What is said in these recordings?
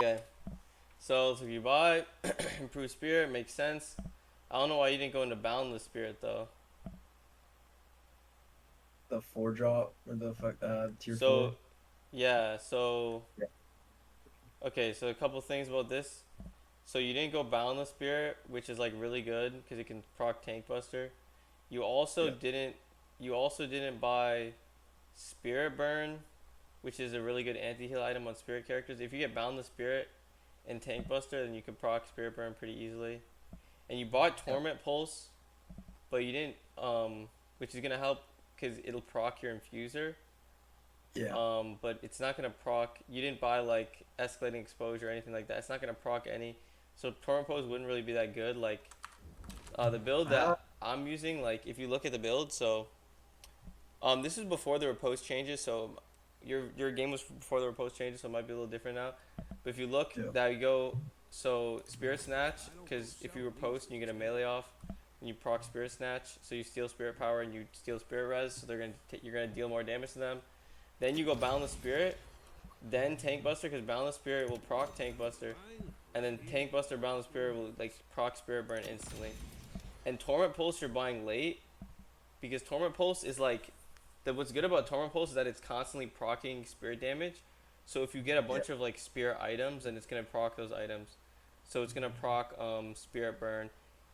Okay, so if you buy improved spirit, makes sense. I don't know why you didn't go into boundless spirit though. The 4 drop or the tier 4. So yeah, so Yeah. okay, so a couple things about this. So you didn't go boundless spirit, which is like really good because it can proc tank buster. You also Yeah. didn't you also didn't buy spirit burn, which is a really good anti-heal item on spirit characters. If you get boundless spirit and tank buster, then you can proc spirit burn pretty easily. And you bought Yeah. torment pulse, but you didn't which is gonna help because it'll proc your infuser. Yeah. But it's not gonna proc. You didn't buy like escalating exposure or anything like that. It's not gonna proc any. So torment pose wouldn't really be that good. Like the build Uh, that I'm using, like if you look at the build, so this is before there were post changes. So your game was before there were post changes, so it might be a little different now. But if you look, yeah. that you go. So spirit snatch, because if you were post and you get a melee off, and you proc spirit snatch, so you steal spirit power and you steal spirit res, so you're gonna deal more damage to them. Then you go boundless spirit, then tank buster, because boundless spirit will proc tank buster, and then tank buster boundless spirit will like proc spirit burn instantly. And torment pulse you're buying late, because torment pulse is like what's good about torment pulse is that it's constantly procking spirit damage. So if you get a Yeah. bunch of like spirit items, then it's gonna proc those items. So it's gonna proc spirit burn.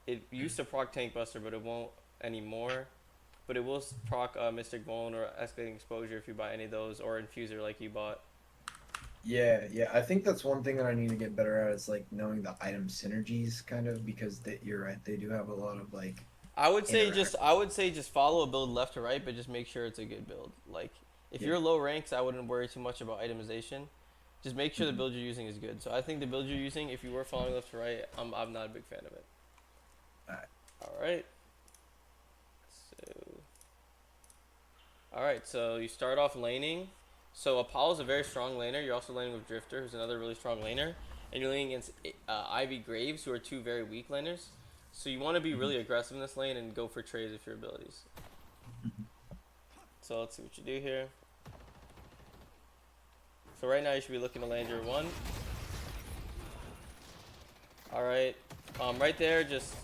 It used to proc tank buster, but it won't anymore. But it will proc Mystic Bone or Escalating Exposure if you buy any of those, or Infuser like you bought. Yeah, yeah. I think that's one thing that I need to get better at is like knowing the item synergies, kind of, because you're right. They do have a lot of like interact. I would say just follow a build left to right, but just make sure it's a good build. Like if Yeah. you're low ranks, I wouldn't worry too much about itemization. Just make sure the Mhm. build you're using is good. So I think the build you're using, if you were following left to right, I'm not a big fan of it. Alright. All right. So all right. So you start off laning. So Apollo's a very strong laner. You're also laning with Drifter, who's another really strong laner, and you're laning against Ivy Graves, who are two very weak laners. So you want to be Mhm. really aggressive in this lane and go for trades with your abilities. Mhm. So let's see what you do here. So right now you should be looking to land your one. All right, right there. Just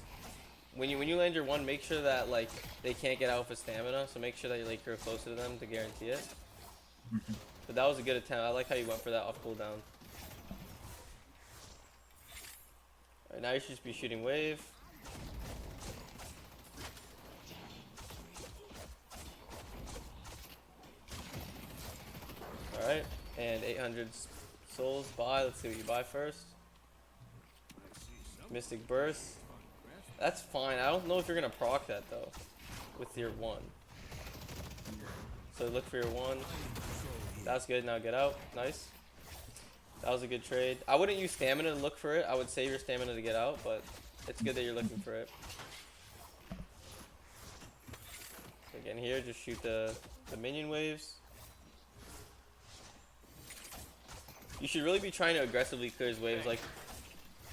when you land your one, make sure that like they can't get out with stamina. So make sure that you're closer to them to guarantee it. Mhm. But that was a good attempt. I like how you went for that off cooldown. Right now you should just be shooting wave. All right, and 800 souls buy. Let's see what you buy first. Mystic Burst. That's fine. I don't know if you're gonna proc that though, with your one. So look for your one. That's good. Now get out. Nice. That was a good trade. I wouldn't use stamina to look for it. I would save your stamina to get out, but it's good that you're looking for it. Again, here, just shoot the minion waves. You should really be trying to aggressively clear his waves, like,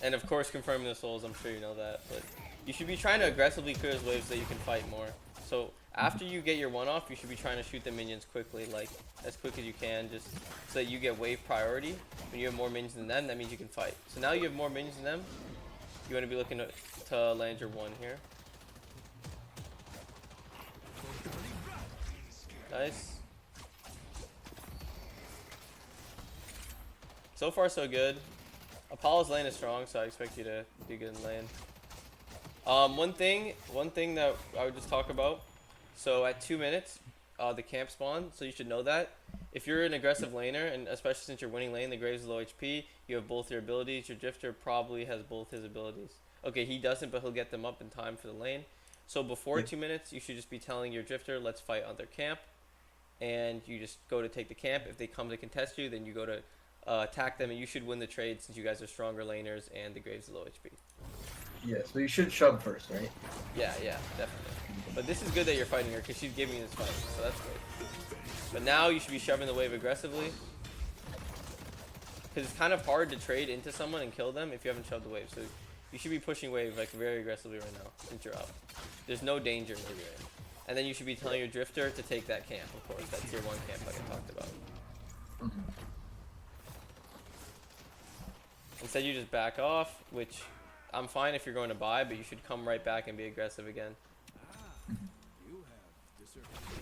and of course confirming the souls. I'm sure you know that, but you should be trying to aggressively clear his waves so that you can fight more. So after you get your one off, you should be trying to shoot the minions quickly, like as quick as you can, just so that you get wave priority. When you have more minions than them, that means you can fight. So now you have more minions than them. You want to be looking to land your one here. Nice. So far, so good. Apollo's lane is strong, so I expect you to do good in lane. One thing that I would just talk about. So at 2 minutes, the camp spawn. So you should know that if you're an aggressive laner, and especially since you're winning lane, the Graves is low HP, you have both your abilities. Your Drifter probably has both his abilities. Okay, he doesn't, but he'll get them up in time for the lane. So before 2 minutes, you should just be telling your Drifter, let's fight on their camp. And you just go to take the camp. If they come to contest you, then you go to attack them, and you should win the trade since you guys are stronger laners and the Graves is low HP. Yeah, so you should shove first, right? Yeah, definitely. But this is good that you're fighting her because she's giving you this fight, so that's good. But now you should be shoving the wave aggressively. Because it's kind of hard to trade into someone and kill them if you haven't shoved the wave. So you should be pushing wave like very aggressively right now since you're up. There's no danger where you're in. And then you should be telling your Drifter to take that camp, of course. That's your one camp like I talked about. Instead you just back off, which I'm fine if you're going to buy, but you should come right back and be aggressive again.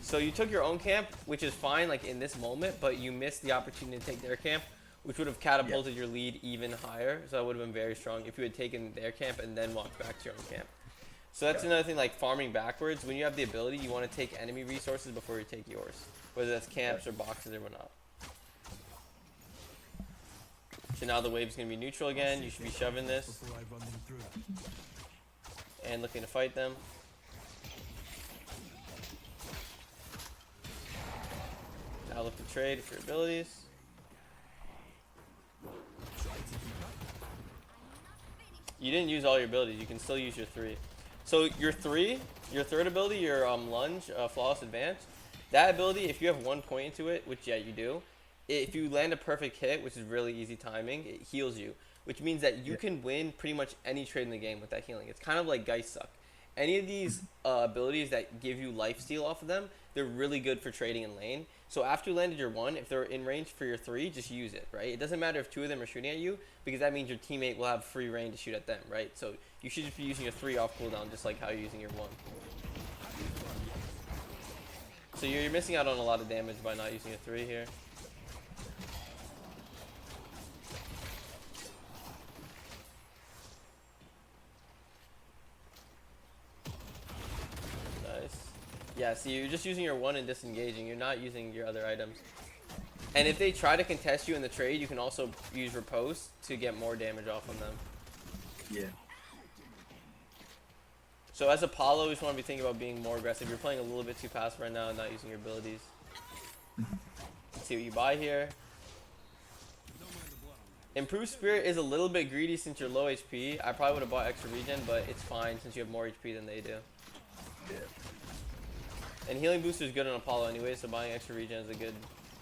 So you took your own camp, which is fine like in this moment, but you missed the opportunity to take their camp, which would have catapulted your lead even higher. So that would have been very strong if you had taken their camp and then walked back to your own camp. So that's another thing, like farming backwards. When you have the ability, you want to take enemy resources before you take yours, whether that's camps or boxes or whatnot. So now the wave's going to be neutral again. You should be shoving this and looking to fight them. Now look to trade for your abilities. You didn't use all your abilities. You can still use your 3. So your third ability, your lunge, flawless advance, that ability, if you have 1 point into it, which yeah you do, if you land a perfect hit, which is really easy timing, it heals you, which means that you can win pretty much any trade in the game with that healing. It's kind of like Geist Suck. Any of these abilities that give you lifesteal off of them, they're really good for trading in lane. So after you landed your 1, if they're in range for your 3, just use it, right? It doesn't matter if 2 of them are shooting at you, because that means your teammate will have free reign to shoot at them, right? So you should just be using your 3 off cooldown, just like how you're using your 1. So you're missing out on a lot of damage by not using a 3 here. Yeah, see, you're just using your 1 and disengaging. You're not using your other items. And if they try to contest you in the trade, you can also use riposte to get more damage off on them. Yeah. So as Apollo, you just want to be thinking about being more aggressive. You're playing a little bit too passive right now and not using your abilities. Let's see what you buy here. Improved Spirit is a little bit greedy since you're low HP. I probably would have bought extra regen, but it's fine since you have more HP than they do. Yeah. And healing booster is good on Apollo anyway, so buying extra regen is a good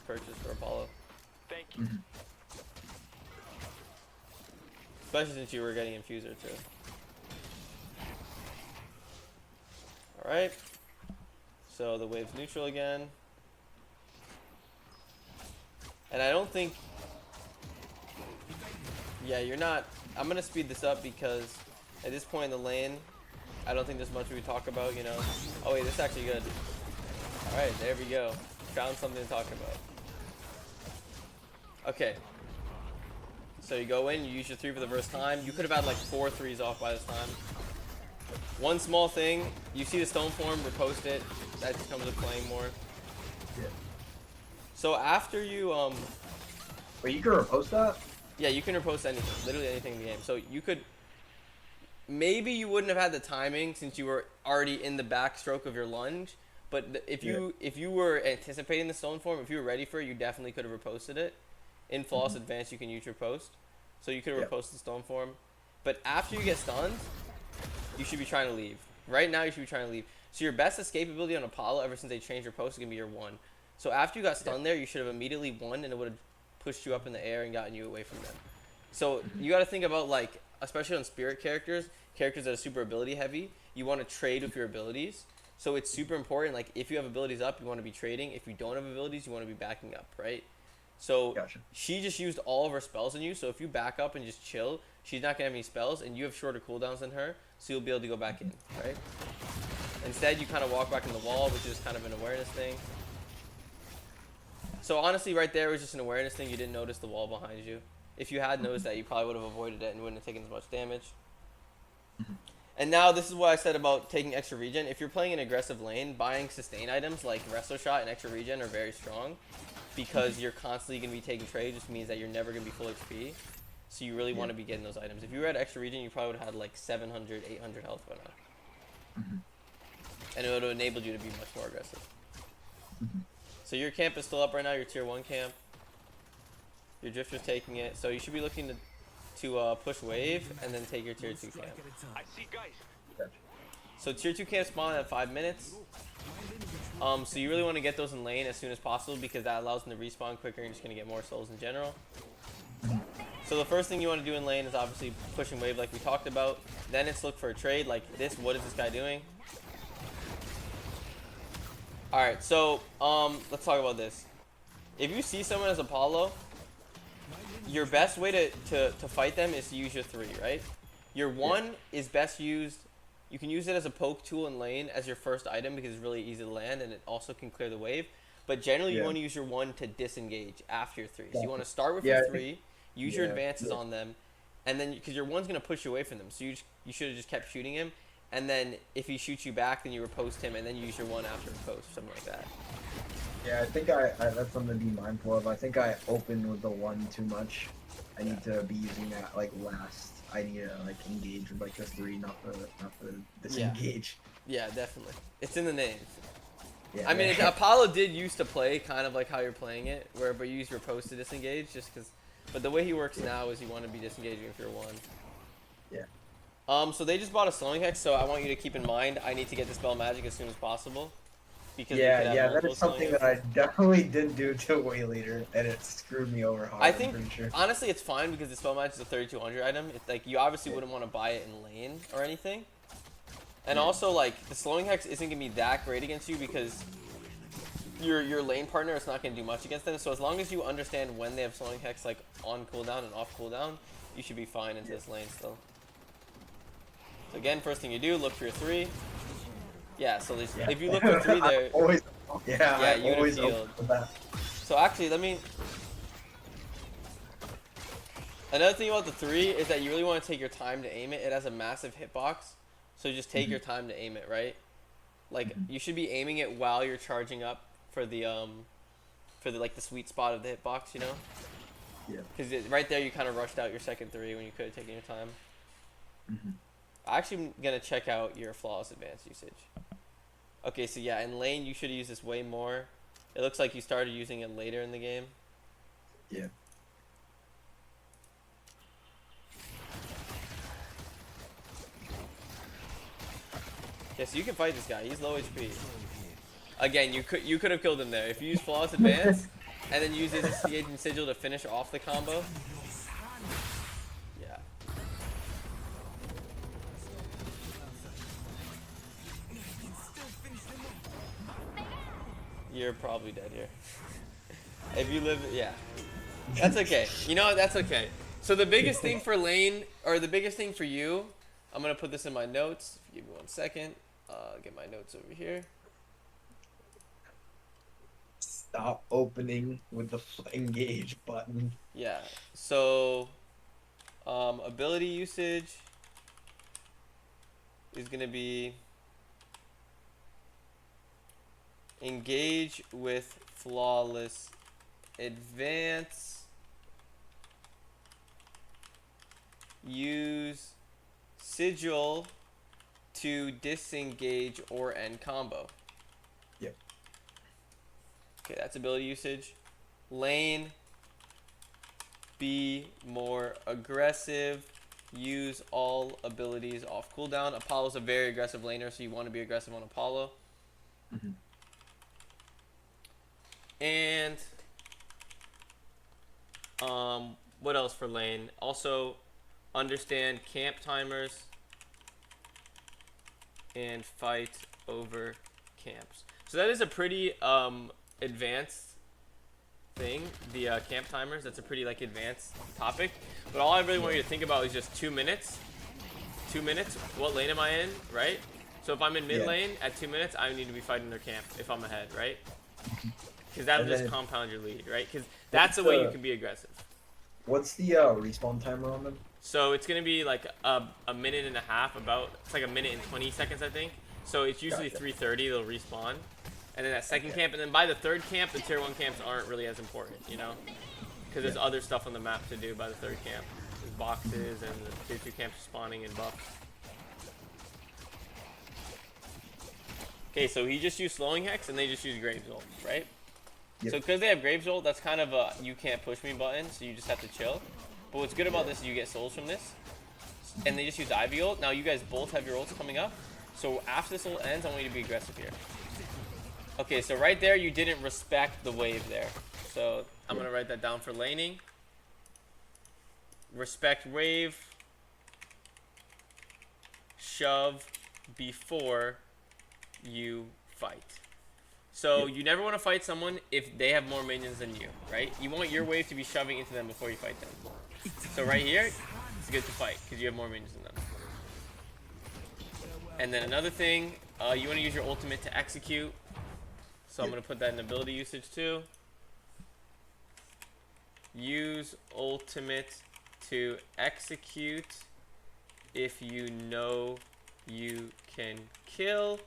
purchase for Apollo. Thank you. Especially since you were getting Infuser too. Alright. So the wave's neutral again. And I don't think... Yeah, you're not... I'm going to speed this up because at this point in the lane, I don't think there's much we can talk about, you know. Oh wait, this is actually good. Alright, there we go. Found something to talk about. Okay. So you go in, you use your 3 for the first time. You could have had like 4 3s off by this time. One small thing, you see the stone form, repost it. That just comes with playing more. Yeah. So after you Wait, you can repost that? Yeah, you can repost anything, literally anything in the game. So you could, maybe you wouldn't have had the timing since you were already in the backstroke of your lunge. But if you were anticipating the stone form, if you were ready for it, you definitely could have reposted it. In Flawless Advance, you can use repost. So you could have reposted the stone form. But after you get stunned, you should be trying to leave. Right now, you should be trying to leave. So your best escape ability on Apollo, ever since they changed your post, is going to be your 1. So after you got stunned there, you should have immediately won, and it would have pushed you up in the air and gotten you away from them. So you got to think about, like, especially on spirit characters that are super ability heavy, you want to trade with your abilities. So it's super important, like, if you have abilities up, you want to be trading. If you don't have abilities, you want to be backing up, right? So she just used all of her spells on you, so if you back up and just chill, she's not going to have any spells, and you have shorter cooldowns than her, so you'll be able to go back in, right? Instead, you kind of walk back in the wall, which is kind of an awareness thing. So honestly, right there was just an awareness thing. You didn't notice the wall behind you. If you had noticed that, you probably would have avoided it and wouldn't have taken as much damage. And now this is what I said about taking extra regen. If you're playing an aggressive lane, buying sustain items like Wrestler Shot and extra regen are very strong. because you're constantly going to be taking trades, which means that you're never going to be full HP. So you really want to be getting those items. If you were at extra regen, you probably would have had like 700, 800 health by now. And it would have enabled you to be much more aggressive. So your camp is still up right now, your tier 1 camp. Your drifter's taking it. So you should be looking to push wave and then take your tier 2 camp. I see guys. So tier 2 camp spawn at 5 minutes. So you really want to get those in lane as soon as possible because that allows them to respawn quicker and you're just going to get more souls in general. So the first thing you want to do in lane is obviously pushing wave like we talked about. Then it's look for a trade like this. What is this guy doing? Alright, so let's talk about this. If you see someone as Apollo, your best way to fight them is to use your 3, right? Your 1 is best used. You can use it as a poke tool in lane as your first item because it's really easy to land and it also can clear the wave. But generally you want to use your 1 to disengage after your 3. So you want to start with your 3, use your advances on them, and then because your 1's going to push you away from them. So you should have just kept shooting him. And then if he shoots you back, then you riposte him and then use your 1 after riposte or something like that. Yeah, I think that's something to be mindful of. I think I opened with the 1 too much. I need to be using that like last. I need to like engage with like the 3, not the disengage. Yeah, definitely. It's in the name. Yeah, I mean, Apollo did used to play kind of like how you're playing it, where but you use riposte to disengage, just because. But the way he works now is you want to be disengaging if you're 1. Yeah. So they just bought a slowing hex, so I want you to keep in mind I need to get dispel magic as soon as possible. Because that is something that I definitely didn't do till way later, and it screwed me over hard. I think, I'm pretty sure. honestly, it's fine because the spell magic is a 3200 item. It's like you obviously wouldn't want to buy it in lane or anything. And also, like, the slowing hex isn't gonna be that great against you because your lane partner is not gonna do much against them. So as long as you understand when they have slowing hex, like on cooldown and off cooldown, you should be fine into this lane still. So again, first thing you do, look for your 3. Yeah, so if you look for 3 there, you would have healed. So actually, another thing about the 3 is that you really want to take your time to aim it. It has a massive hitbox, so just take your time to aim it, right? Like you should be aiming it while you're charging up for the like the sweet spot of the hitbox, you know? Yeah. Because right there you kind of rushed out your second 3 when you could have taken your time. I actually am gonna check out your flawless advanced usage. Okay, so yeah, in lane you should use this way more. It looks like you started using it later in the game. Yeah. Yeah, so you can fight this guy. He's low HP. Again, you could have killed him there if you use flawless advance and then use his engaging sigil to finish off the combo. Yeah. You're probably dead here. If you live, yeah. That's okay. You know what? That's okay. So the biggest thing for lane, or the biggest thing for you, I'm going to put this in my notes. Give me 1 second. Get my notes over here. Stop opening with the engage button. Yeah. So, ability usage is going to be engage with flawless advance, use sigil to disengage or end combo. Yep. Okay, that's ability usage. Lane, be more aggressive, use all abilities off cooldown. Apollo's a very aggressive laner, so you want to be aggressive on Apollo. And what else for lane? Also understand camp timers and fight over camps. So that is a pretty advanced thing, the camp timers. That's a pretty like advanced topic, but all I really want you to think about is just 2 minutes. 2 minutes, what lane am I in, right? So if I'm in mid lane at 2 minutes, I need to be fighting their camp if I'm ahead, right? Because that'll just compound your lead, right? Because that's the way you can be aggressive. What's the respawn timer on them? So it's gonna be like a minute and a half, it's like a minute and 20 seconds, I think. So it's usually 3:30 they'll respawn. and then that second Okay. camp, and then by the third camp, the tier 1 camps aren't really as important, you know, because there's other stuff on the map to do by the third camp. There's boxes and the tier 2 camps spawning and buffs. Okay, so he just used Slowing Hex, and they just used Graves ult, right? Yep. So because they have Graves ult, that's kind of a you can't push me button, so you just have to chill. But what's good about this is you get souls from this. And they just use Ivy ult. Now you guys both have your ults coming up. So after this ult ends, I want you to be aggressive here. Okay, so right there, you didn't respect the wave there. So I'm going to write that down for laning. Respect wave. Shove before you fight. So you never want to fight someone if they have more minions than you, right? You want your wave to be shoving into them before you fight them. So right here, it's good to fight because you have more minions than them. And then another thing, you want to use your ultimate to execute. So I'm going to put that in ability usage too. Use ultimate to execute if you know you can kill.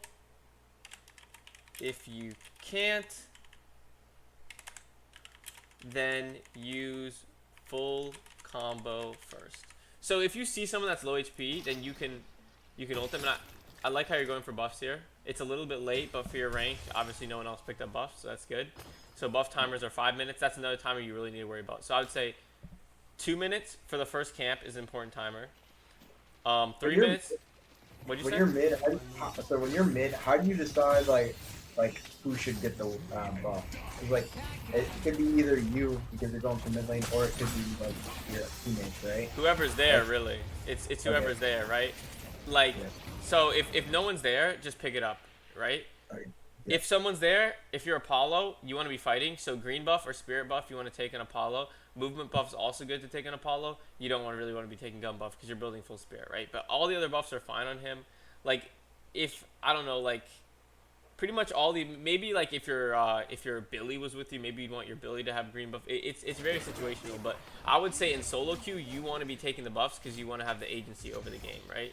If you can't, then use full combo first. So if you see someone that's low HP, then you can ult them. And I like how you're going for buffs here. It's a little bit late, but for your rank, obviously no one else picked up buffs, so that's good. So buff timers are 5 minutes. That's another timer you really need to worry about. So I would say 2 minutes for the first camp is an important timer. 3 minutes. What'd you say? When you're mid, how do you decide like who should get the buff? Because like it could be either you because you're going for mid lane, or it could be like your teammates, right? Whoever's there, really. It's whoever's there, right? Like, so if no one's there, just pick it up, right? Okay. Yeah. If someone's there, if you're Apollo, you want to be fighting. So green buff or spirit buff, you want to take an Apollo. Movement buff is also good to take an Apollo. You don't really want to be taking gun buff because you're building full spirit, right? But all the other buffs are fine on him. Like, if I don't know, like pretty much all the maybe like if your Billy was with you, maybe you'd want your Billy to have green buff. It's very situational, but I would say in solo queue you want to be taking the buffs because you want to have the agency over the game, right?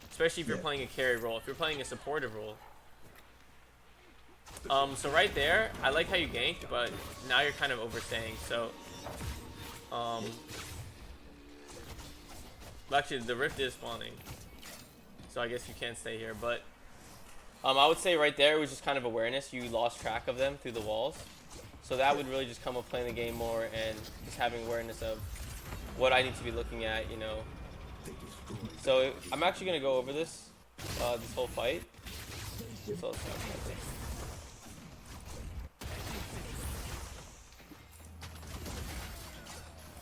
Especially if you're playing a carry role. If you're playing a supportive role. So right there, I like how you ganked, but now you're kind of overstaying. So, actually the rift is spawning, so I guess you can't stay here. But I would say right there it was just kind of awareness. You lost track of them through the walls, so that would really just come with playing the game more and just having awareness of what I need to be looking at, you know. So I'm actually gonna go over this this whole fight. So let's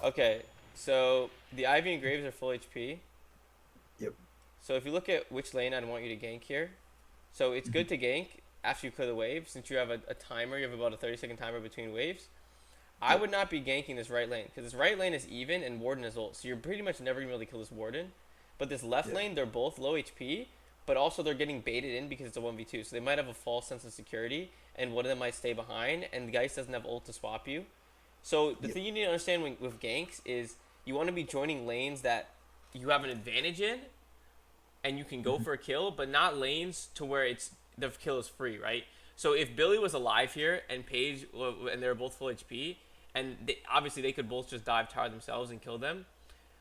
okay, so the Ivy and Graves are full HP. Yep. So if you look at which lane I'd want you to gank here, so it's good to gank after you clear the wave, since you have a timer, you have about a 30-second timer between waves. I would not be ganking this right lane, because this right lane is even and Warden is ult, so you're pretty much never going to be able to kill this Warden. But this left lane, they're both low HP, but also they're getting baited in because it's a 1v2, so they might have a false sense of security, and one of them might stay behind, and the Geist doesn't have ult to swap you. So the thing you need to understand with ganks is you want to be joining lanes that you have an advantage in, and you can go for a kill, but not lanes to where the kill is free, right? So if Billy was alive here and Paige, and they're both full HP, and obviously they could both just dive tower themselves and kill them,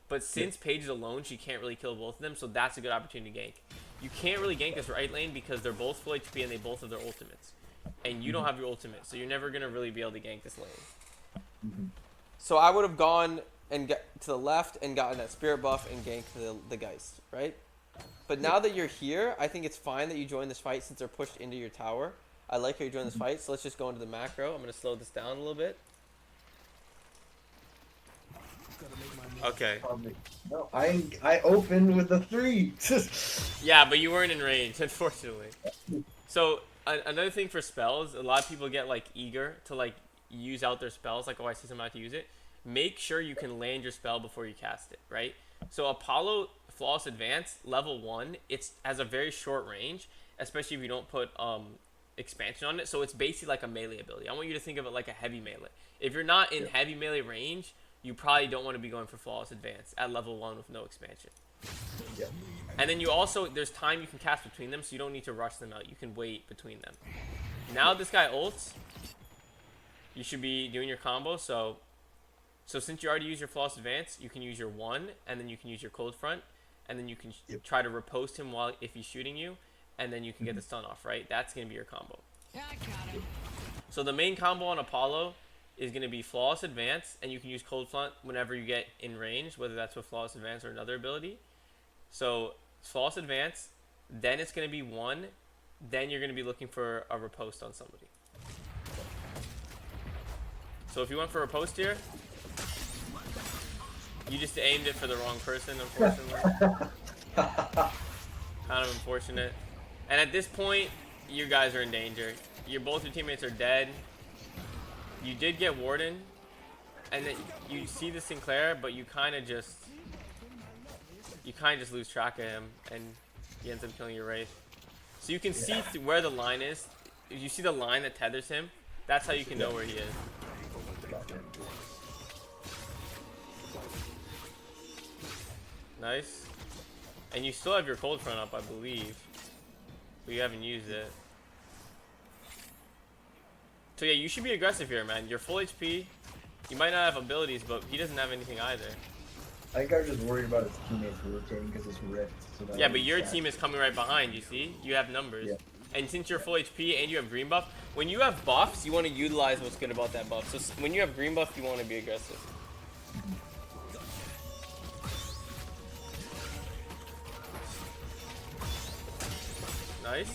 but since Paige is alone, she can't really kill both of them, so that's a good opportunity to gank. You can't really gank this right lane because they're both full HP and they both have their ultimates, and you don't have your ultimate, so you're never gonna really be able to gank this lane. So I would have gone and got to the left and gotten that spirit buff and ganked the Geist, right? But now that you're here, I think it's fine that you join this fight since they're pushed into your tower. I like how you join this fight, so let's just go into the macro. I'm going to slow this down a little bit. Okay. No, I opened with the 3. Yeah, but you weren't in range, unfortunately. So another thing for spells, a lot of people get like eager to like use out their spells, like, oh, I see someone about to use it. Make sure you can land your spell before you cast it, right? So Apollo Flawless Advance level 1, it has a very short range, especially if you don't put expansion on it. So it's basically like a melee ability. I want you to think of it like a heavy melee. If you're not in heavy melee range, you probably don't want to be going for Flawless Advance at level 1 with no expansion. And then you also, there's time you can cast between them, so you don't need to rush them out. You can wait between them. Now this guy ults. You should be doing your combo. So since you already use your flawless advance, you can use your 1, and then you can use your cold front, and then you can try to riposte him if he's shooting you, and then you can get the stun off, right? That's gonna be your combo. Yeah, I got him. So the main combo on Apollo is gonna be flawless advance, and you can use cold front whenever you get in range, whether that's with flawless advance or another ability. So flawless advance, then it's gonna be 1, then you're gonna be looking for a riposte on somebody. So if you went for a riposte here, you just aimed it for the wrong person, unfortunately. Kind of unfortunate. And at this point, you guys are in danger. Both your teammates are dead. You did get Warden, and then you see the Sinclair, but you kind of just lose track of him, and he ends up killing your Wraith. So you can see where the line is. If you see the line that tethers him, that's how you can know where he is. Nice. And you still have your cold front up, I believe. But you haven't used it. So yeah, you should be aggressive here, man. You're full HP. You might not have abilities, but he doesn't have anything either. I think I was just worried about his teammates rotating because it's rift. So that Yeah, but your team is coming right behind, you see? You have numbers. Yeah. And since you're full HP and you have green buff, when you have buffs, you want to utilize what's good about that buff. So when you have green buff, you want to be aggressive. Nice.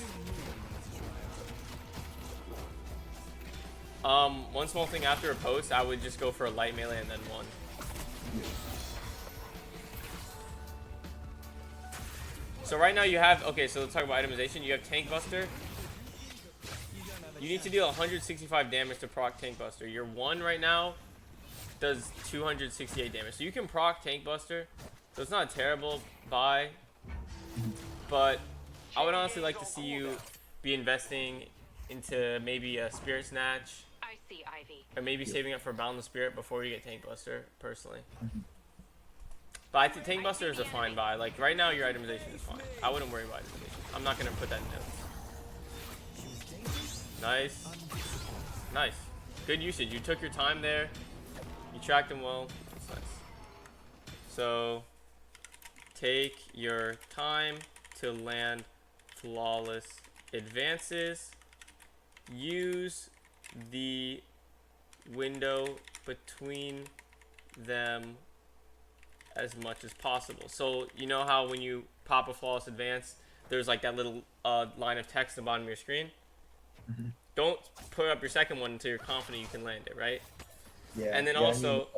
One small thing after a post, I would just go for a light melee and then 1. So right now you have, okay, so let's talk about itemization. You have Tank Buster. You need to deal 165 damage to proc Tank Buster. Your 1 right now does 268 damage. So you can proc Tank Buster. So it's not a terrible buy. But I would honestly like to see you be investing into maybe a Spirit Snatch. I see Ivy. Or maybe saving up for Boundless Spirit before you get Tank Buster, personally. But I think Tank Buster is a fine buy. Like, right now, your itemization is fine. I wouldn't worry about itemization. I'm not going to put that in notes. Nice. Nice. Good usage. You took your time there. You tracked him well. That's nice. So, take your time to land flawless advances. Use the window between them as much as possible. So you know how when you pop a flawless advance, there's like that little line of text at the bottom of your screen? Don't put up your second one until you're confident you can land it, right? Yeah. And then yeah, also,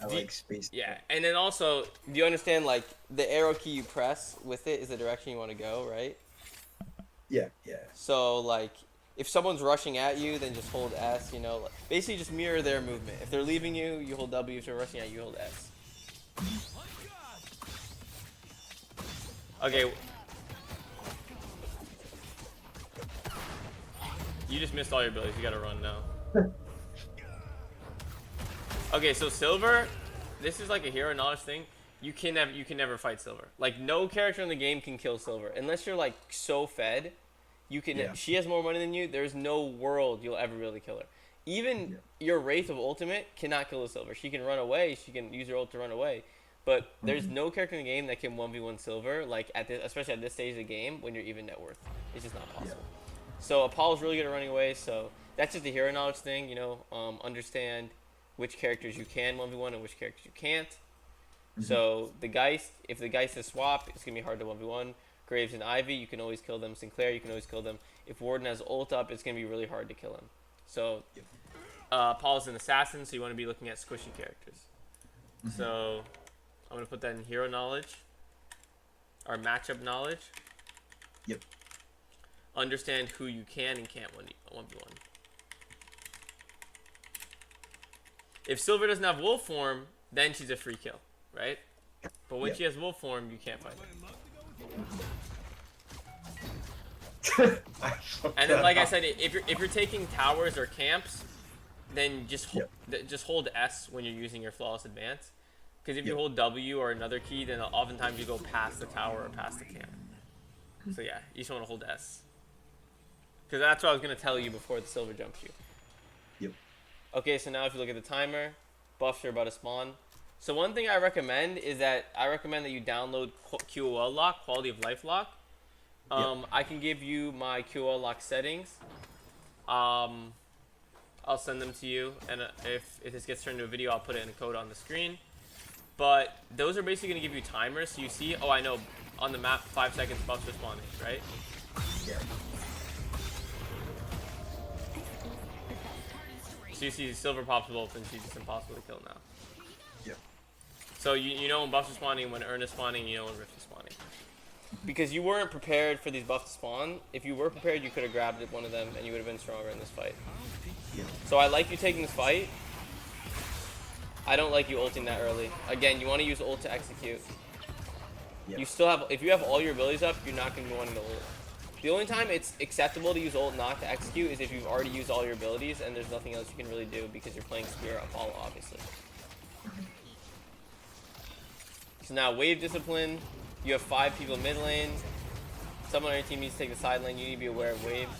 I like space. yeah, and then also, do you understand, like, the arrow key you press with it is the direction you want to go, right? Yeah, yeah. So, like, if someone's rushing at you, then just hold S, you know? Like, basically, just mirror their movement. If they're leaving you, you hold W. If they're rushing at you, you hold S. Okay. You just missed all your abilities. You gotta run now. Okay, so Silver, this is like a hero knowledge thing. You can never fight Silver. Like, no character in the game can kill Silver unless you're like so fed. You can. Yeah. She has more money than you. There's no world you'll ever really kill her. Even your Wraith of Ultimate cannot kill a Silver. She can run away. She can use her ult to run away. But there's no character in the game that can 1v1 Silver, like especially at this stage of the game when you're even net worth. It's just not possible. Yeah. So Apollo's really good at running away. So that's just a hero knowledge thing, you know. Understand which characters you can 1v1 and which characters you can't. So the Geist, if the Geist is swapped, it's gonna be hard to 1v1. Graves and Ivy, you can always kill them. Sinclair, you can always kill them. If Warden has ult up, it's gonna be really hard to kill him. So Apollo's an assassin, so you want to be looking at squishy characters. So I'm gonna put that in hero knowledge, or matchup knowledge. Yep. Understand who you can and can't 1v1. If Silver doesn't have wolf form, then she's a free kill, right? But when she has wolf form, you can't fight her. And then, like I said, if you're taking towers or camps, then just hold S when you're using your flawless advance. Because if you hold W or another key, then oftentimes you go past the tower or past the camp. So yeah, you just want to hold S. Because that's what I was going to tell you before the silver jumps you. Yep. Okay, so now if you look at the timer, buffs are about to spawn. So one thing I recommend is that you download QOL lock, quality of life lock. I can give you my QOL lock settings. I'll send them to you, and if this gets turned into a video, I'll put it in a code on the screen. But those are basically going to give you timers. So you see, oh, I know, on the map, 5 seconds buffs are spawning, right? Yeah. So you see silver pops both, and she's just impossible to kill now. Yep. So you know when buffs are spawning, when Urn is spawning, you know when Rift is spawning. Because you weren't prepared for these buffs to spawn. If you were prepared, you could have grabbed one of them, and you would have been stronger in this fight. Yeah. So I like you taking this fight. I don't like you ulting that early. Again, you want to use ult to execute. Yep. You still have, if you have all your abilities up, you're not going to be wanting to ult. The only time it's acceptable to use ult not to execute is if you've already used all your abilities and there's nothing else you can really do because you're playing Spear Apollo, obviously. So now wave discipline. You have 5 people mid lane. Someone on your team needs to take the side lane. You need to be aware of waves.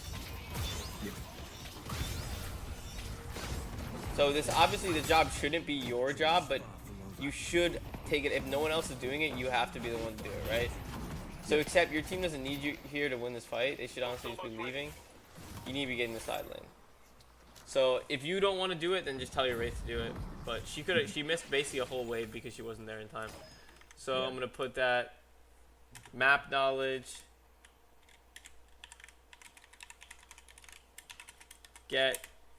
So this obviously the job shouldn't be your job, but you should take it. If no one else is doing it, you have to be the one to do it, right? So except your team doesn't need you here to win this fight. They should honestly just be leaving. You need to be getting the side lane. So if you don't want to do it, then just tell your Wraith to do it. But she missed basically a whole wave because she wasn't there in time. So I'm gonna put that map knowledge.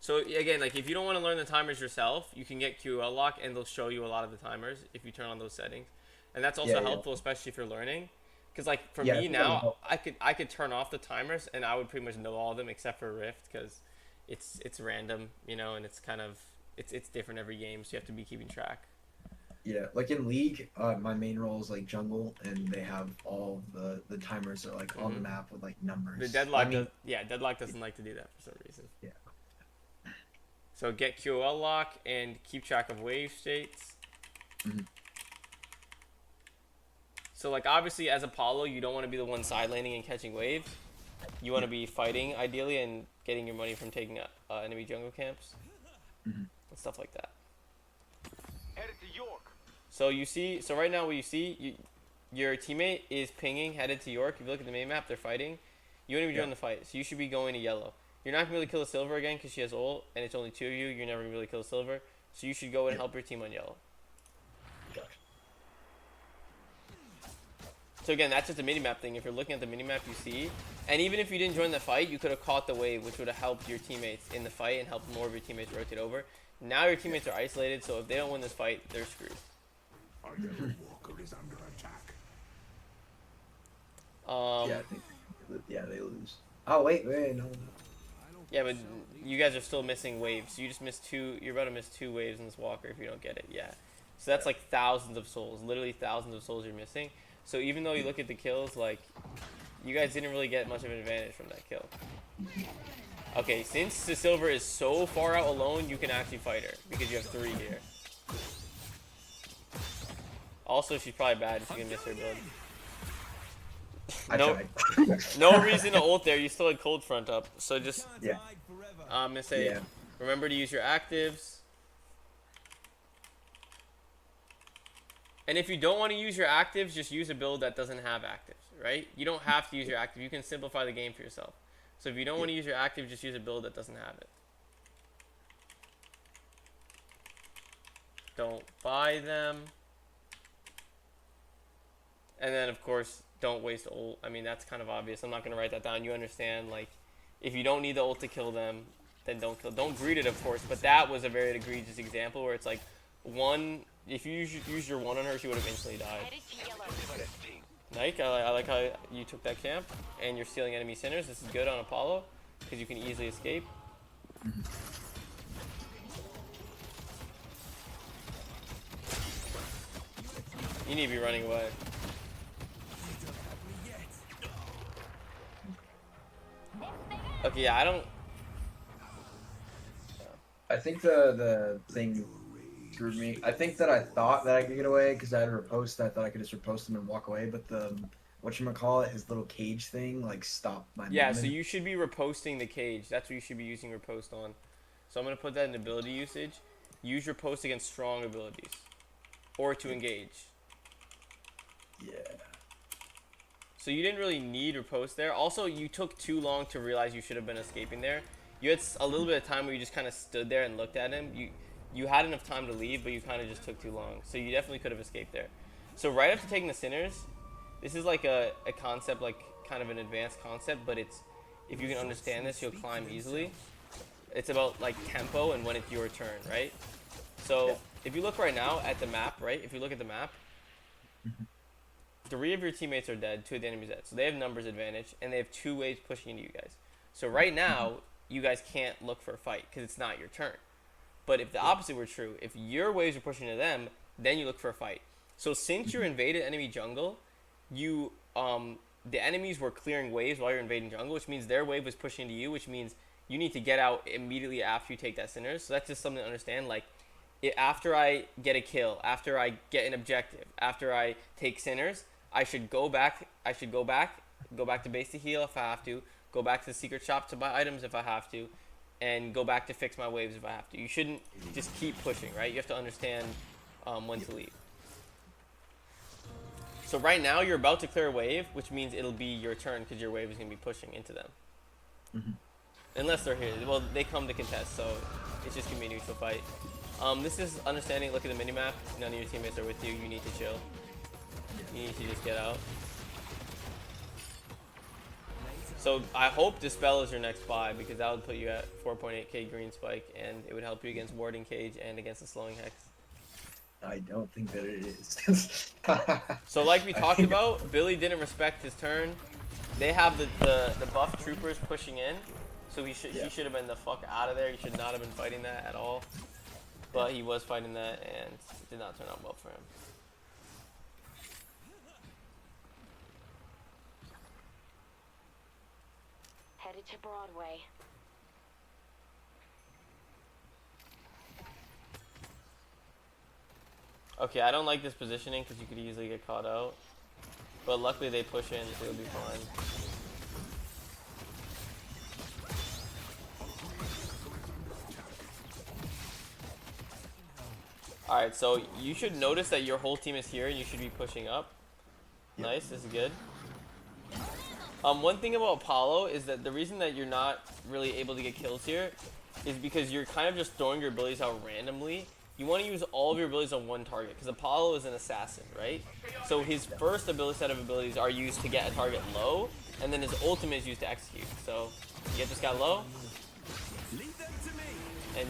So again, like if you don't want to learn the timers yourself, you can get QL lock and they'll show you a lot of the timers if you turn on those settings. And that's also helpful, especially if you're learning. Because like for me now, I could turn off the timers and I would pretty much know all of them except for Rift because it's random, you know, and it's kind of it's different every game, so you have to be keeping track. Yeah, like in League, my main role is like jungle, and they have all the timers are like on the map with like numbers. The Deadlock, Deadlock doesn't like to do that for some reason. Yeah. So get QOL lock and keep track of wave states. So like obviously as Apollo, you don't want to be the one side laning and catching waves. You want to be fighting ideally and getting your money from taking enemy jungle camps and stuff like that. Headed to York. So you see, so right now what you see, your teammate is pinging, headed to York. If you look at the main map, they're fighting. You wouldn't even join the fight, so you should be going to yellow. You're not going to be able to kill a silver again because she has ult, and it's only 2 of you. You're never going to be able to kill a silver, so you should go and help your team on yellow. So again, that's just a mini-map thing. If you're looking at the mini-map, you see, and even if you didn't join the fight, you could have caught the wave, which would have helped your teammates in the fight and helped more of your teammates rotate over. Now your teammates are isolated, so if they don't win this fight, they're screwed. Our yellow walker is under attack. I think they lose. Oh wait, no. Yeah, but you guys are still missing waves. You just missed 2. You're about to miss 2 waves in this walker if you don't get it. Yeah. So that's like thousands of souls, literally thousands of souls you're missing. So even though you look at the kills, like you guys didn't really get much of an advantage from that kill. Okay, since the silver is so far out alone, you can actually fight her because you have 3 here. Also, she's probably bad if you can miss her build. No reason to ult there. You still had cold front up, so just I'm gonna say remember to use your actives. And if you don't want to use your actives, just use a build that doesn't have actives, right? You don't have to use your active. You can simplify the game for yourself. So if you don't want to use your active, just use a build that doesn't have it. Don't buy them. And then, of course, don't waste ult. I mean, that's kind of obvious. I'm not going to write that down. You understand, like, if you don't need the ult to kill them, then don't kill. Don't greet it, of course. But that was a very egregious example where it's like, if you use your 1 on her, she would have instantly died. Nike, I like how you took that camp, and you're stealing enemy centers. This is good on Apollo, because you can easily escape. You need to be running away. Okay, yeah, I don't... I think the thing screwed me. I think that I thought that I could get away because I had a riposte. I thought I could just riposte them and walk away, but the whatchamacallit, his little cage thing, like stop my Yeah, movement. so you should be riposting the cage. That's what you should be using riposte on. So I'm gonna put that in ability usage. Use riposte against strong abilities, or to engage. Yeah. So you didn't really need riposte there. Also, you took too long to realize you should have been escaping there. You had a little bit of time where you just kind of stood there and looked at him. You had enough time to leave, but you kind of just took too long. So you definitely could have escaped there. So right after taking the sinners, this is like a concept, like kind of an advanced concept, but it's, if you can understand this, you'll climb easily. It's about like tempo and when it's your turn, right? So if you look right now at the map, right? If you look at the map, 3 of your teammates are dead, 2 of the enemies dead. So they have numbers advantage, and they have 2 waves pushing into you guys. So right now, you guys can't look for a fight because it's not your turn. But if the opposite were true, if your waves are pushing to them, then you look for a fight. So since you're invaded enemy jungle, you the enemies were clearing waves while you're invading jungle, which means their wave was pushing to you, which means you need to get out immediately after you take that sinners. So that's just something to understand. Like, after I get a kill, after I get an objective, after I take sinners, I should go back to base to heal if I have to, go back to the secret shop to buy items if I have to, and go back to fix my waves if I have to. You shouldn't just keep pushing, right? You have to understand when to leave. So right now you're about to clear a wave, which means it'll be your turn because your wave is going to be pushing into them. Unless they're here. Well, they come to contest, so it's just going to be a neutral fight. This is understanding. Look at the minimap. None of your teammates are with you. You need to chill. You need to just get out. So I hope Dispel is your next buy, because that would put you at 4.8k green spike, and it would help you against warding cage and against the slowing hex. I don't think that it is. So like we talked about, Billy didn't respect his turn. They have the buff troopers pushing in, so he should have been the fuck out of there. He should not have been fighting that at all. But he was fighting that, and it did not turn out well for him. Headed to Broadway. Okay, I don't like this positioning because you could easily get caught out. But luckily they push in, so it'll be fine. Alright, so you should notice that your whole team is here and you should be pushing up. Nice, this is good. One thing about Apollo is that the reason that you're not really able to get kills here is because you're kind of just throwing your abilities out randomly. You want to use all of your abilities on one target, because Apollo is an assassin, right? So his first set of abilities are used to get a target low, and then his ultimate is used to execute. So you get this guy low, and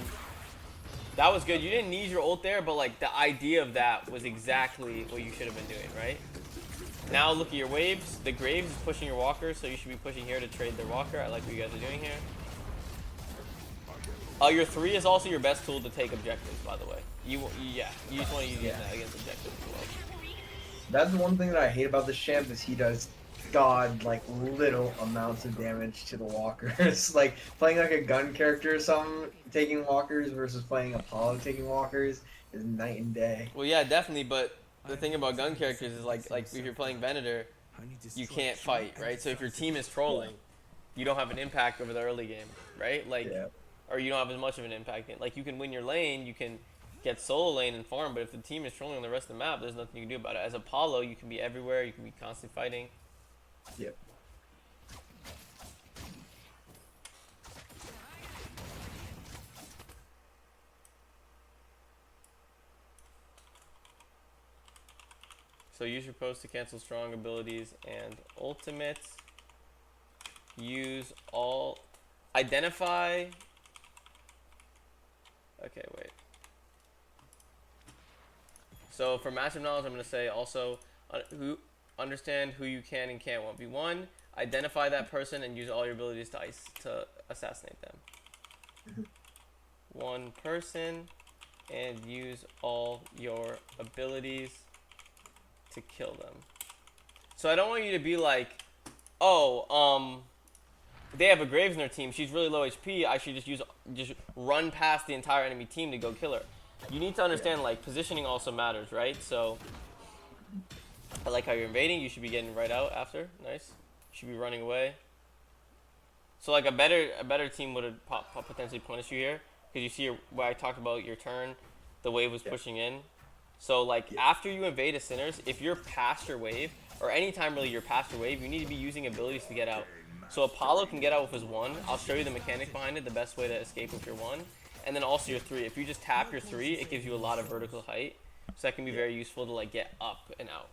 that was good. You didn't need your ult there, but like the idea of that was exactly what you should have been doing, right? Now look at your waves. The Graves is pushing your walker, so you should be pushing here to trade their walker. I like what you guys are doing here. Your 3 is also your best tool to take objectives, by the way. You just want to use that against objectives as well. That's one thing that I hate about this champ is he does like little amounts of damage to the walkers. Like playing like a gun character or something, taking walkers versus playing Apollo taking walkers is night and day. Well, yeah, definitely, but the thing about gun characters is like if you're playing Venator, you can't fight, right? So if your team is trolling, you don't have an impact over the early game, right? Like, or you don't have as much of an impact. Like, you can win your lane, you can get solo lane and farm, but if the team is trolling on the rest of the map, there's nothing you can do about it. As Apollo, you can be everywhere, you can be constantly fighting. Yep. So use your post to cancel strong abilities and ultimates. Use all. Identify. Okay, wait. So for matchup knowledge, I'm going to say also understand who you can and can't 1v1. Identify that person and use all your abilities to assassinate them. One person, and use all your abilities to kill them. So I don't want you to be like, oh, they have a Graves in their team. She's really low HP. I should just run past the entire enemy team to go kill her. You need to understand, like, positioning also matters, right? So I like how you're invading. You should be getting right out after. Nice. You should be running away. So like a better team would have potentially punished you here, because you see what I talked about your turn, the wave was pushing in. So like after you invade a Sinners, if you're past your wave, or anytime really you're past your wave, you need to be using abilities to get out. So Apollo can get out with his 1. I'll show you the mechanic behind it, the best way to escape with your 1. And then also your 3. If you just tap your 3, it gives you a lot of vertical height. So that can be very useful to like get up and out.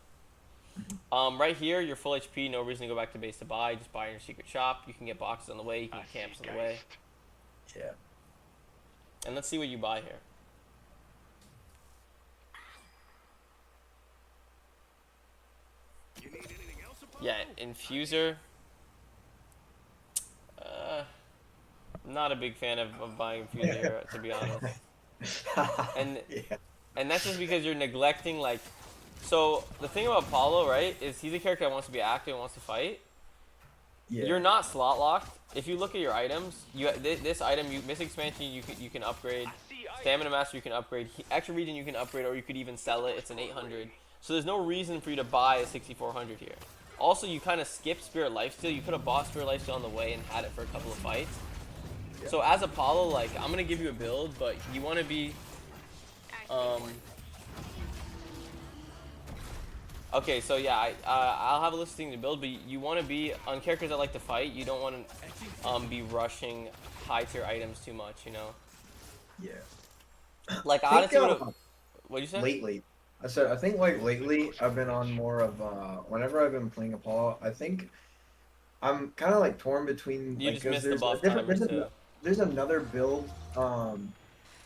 Right here, you're full HP, no reason to go back to base to buy. Just buy in your secret shop. You can get boxes on the way, you can get camps on the way. Yeah. And let's see what you buy here. You need anything else, Apollo? Yeah, Infuser. Not a big fan of buying Infuser here, to be honest. And Yeah. and that's just because you're neglecting, like, so the thing about Apollo, right, is he's a character that wants to be active and wants to fight. Yeah. You're not slot locked. If you look at your items, this item, Miss Expansion, you can upgrade. Stamina Master you can upgrade. Extra Region you can upgrade, or you could even sell it. It's an 800. So there's no reason for you to buy a 6400 here. Also, you kind of skip Spirit Lifesteal. You could have bought Spirit Lifesteal on the way and had it for a couple of fights. So as Apollo, like, I'm gonna give you a build, but you want to be, okay, so yeah, I'll have a list of things to build, but you want to be on characters that like to fight. You don't want to be rushing high tier items too much, you know. Yeah. Like I think, honestly, what'd you say? lately, I think like lately I've been on more of whenever I've been playing Apollo, I think I'm kind of like torn between You like just 'cause missed the there's a buff different timers too. there's another build